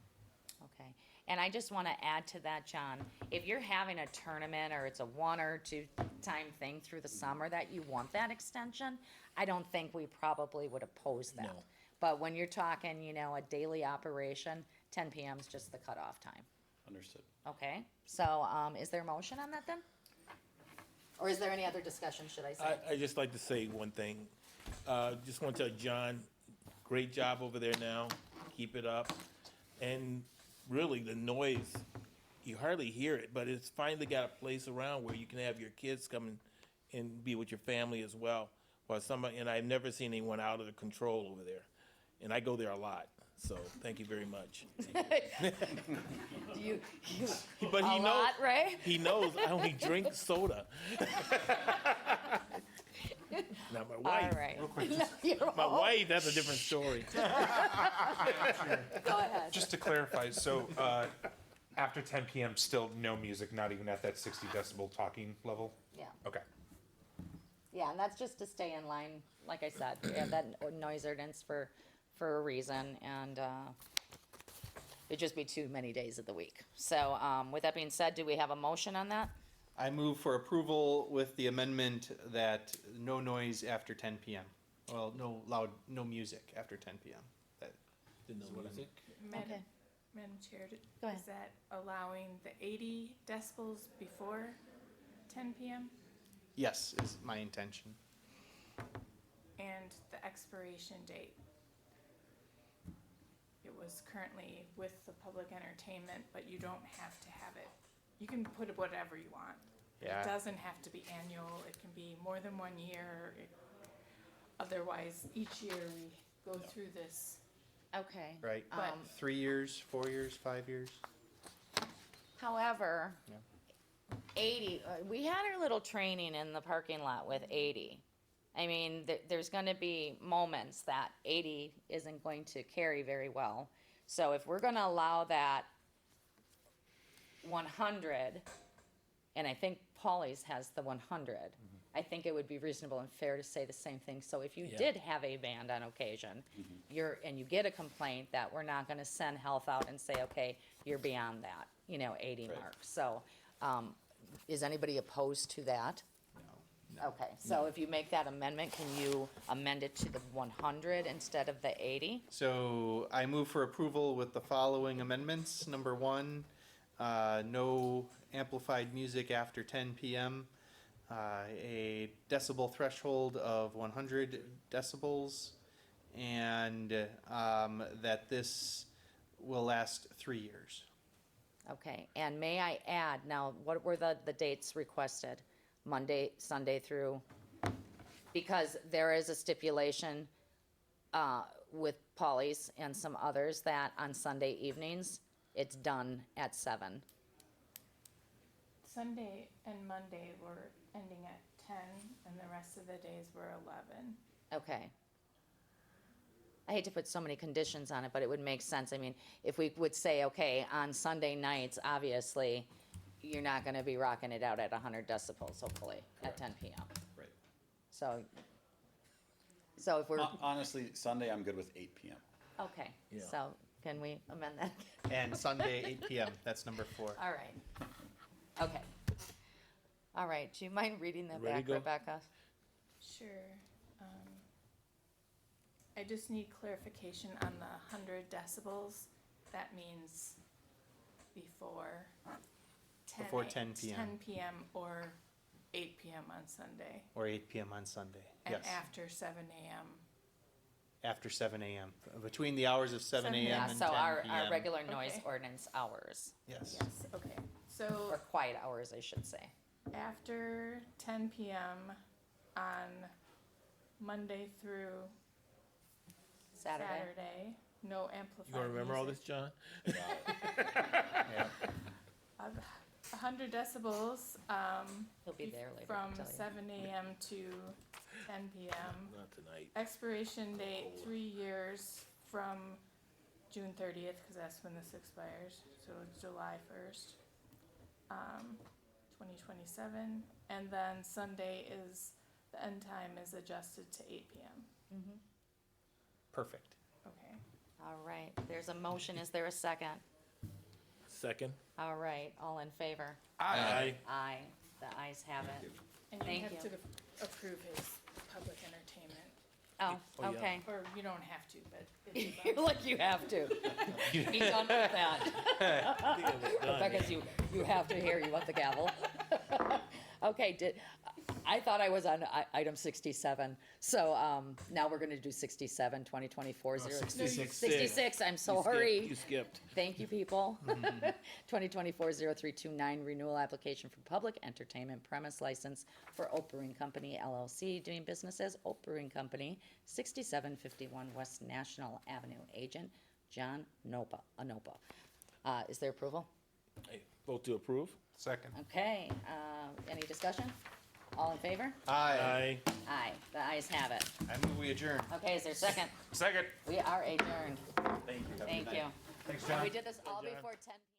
Okay. And I just want to add to that, John, if you're having a tournament or it's a 1 or 2 time thing through the summer that you want that extension, I don't think we probably would oppose that. No. But when you're talking, you know, a daily operation, 10 p.m. is just the cutoff time. Understood. Okay? So is there a motion on that then? Or is there any other discussion, should I say? I just like to say one thing. Just want to tell John, great job over there now. Keep it up. And really, the noise, you hardly hear it, but it's finally got a place around where you can have your kids come and be with your family as well. While and I've never seen anyone out of control over there. And I go there a lot. So thank you very much. But A he knows, lot, Ray? He knows I only drink soda. Now my wife, All right. Real quick, my wife, that's a different story. Go ahead. just to clarify, so after 10 p.m., still no music, not even at that 60 decibel talking level? Yeah. Okay. Yeah, and that's just to stay in line, like I said, we have that noise ordinance for a reason, and it'd just be too many days of the week. So, with that being said, do we have a motion on that? I move for approval with the amendment that no noise after 10 p.m. Well, no music after 10 p.m. That Didn't know what I think. Madam Chair, Go ahead. is that allowing the 80 decibels before 10 p.m.? Yes, is my intention. And the expiration date? It was currently with the public entertainment, but you don't have to have it. You can put whatever you want. Yeah. It doesn't have to be annual. It can be more than 1 year. Otherwise, each year we go through this. Okay. Right. But 3 years, 4 years, 5 years. However, 80, we had our little training in the parking lot with 80. I mean, there's gonna be moments that 80 isn't going to carry very well. So if we're gonna allow that 100, and I think Polly's has the 100, I think it would be reasonable and fair to say the same thing. So if you did have a band on occasion, and you get a complaint, that we're not gonna send health out and say, okay, you're beyond that, 80 Right. mark. So, is anybody opposed to that? No. Okay, so if you make that amendment, can you amend it to the 100 instead of the 80? So I move for approval with the following amendments. Number one, no amplified music after 10 PM. A decibel threshold of 100 decibels, and that this will last 3 years. Okay, and may I add, now, what were the dates requested? Monday, Sunday through? Because there is a stipulation with Polly's and some others that on Sunday evenings, it's done at 7. Sunday and Monday were ending at 10, and the rest of the days were 11. Okay. I hate to put so many conditions on it, but it would make sense. I mean, if we would say, okay, on Sunday nights, obviously, you're not gonna be rocking it out at 100 decibels, hopefully, at 10 PM. Right. So if we're, Honestly, Sunday, I'm good with 8 PM. okay, Yeah. so can we amend that? And Sunday, 8 PM, that's number 4. All right. Okay. All right, do you mind reading that Ready to back, go? Rebecca? Sure. I just need clarification on the 100 decibels. That means before 10. Before 10 p.m. 10 PM or 8 PM on Sunday. Or 8 PM on Sunday, And yes. after 7 AM. After 7 AM, between the hours of 7 7 AM Yeah, and so 10 our PM. regular noise Okay. ordinance hours, Yes. Yes, okay. So or quiet hours, I should say. after 10 PM on Monday through Saturday, no amplified You gonna remember all this, music. John? Yeah. 100 decibels, He'll be there later to from tell you. 7 AM to 10 PM. Not tonight. Expiration date, 3 years from June 30th, because that's when this expires, so it's July 1st. 2027, and then Sunday is, the end time is adjusted to 8 PM. Perfect. Okay. All right, there's a motion, is there a second? Second? All right, all in favor? Aye. Aye, the ayes have it. And you Thank have you. to approve his public entertainment, Oh, Oh, yeah. okay. or you don't have to, but it's You're like, you have to. Be done with that. Rebecca's, you have to hear, you want the gavel? Okay, I thought I was on item 67, so, now we're gonna do 67, 2024, 66. 66, I'm You sorry. skipped. Thank you, people. 2024-0329, renewal application for public entertainment premise license for Oak Brewing Company LLC, doing business as Oak Brewing Company, 6751 West National Avenue. Agent, John Anopa. Is there approval? Hey, vote to approve? Second. Okay, any discussion? All in favor? Aye. Aye, the ayes have it. I move we adjourn. Okay, is there a second? Second. We are adjourned. Thank you. Have a good Thank night. you. Thanks, And John. we did this all John. before 10 p.m.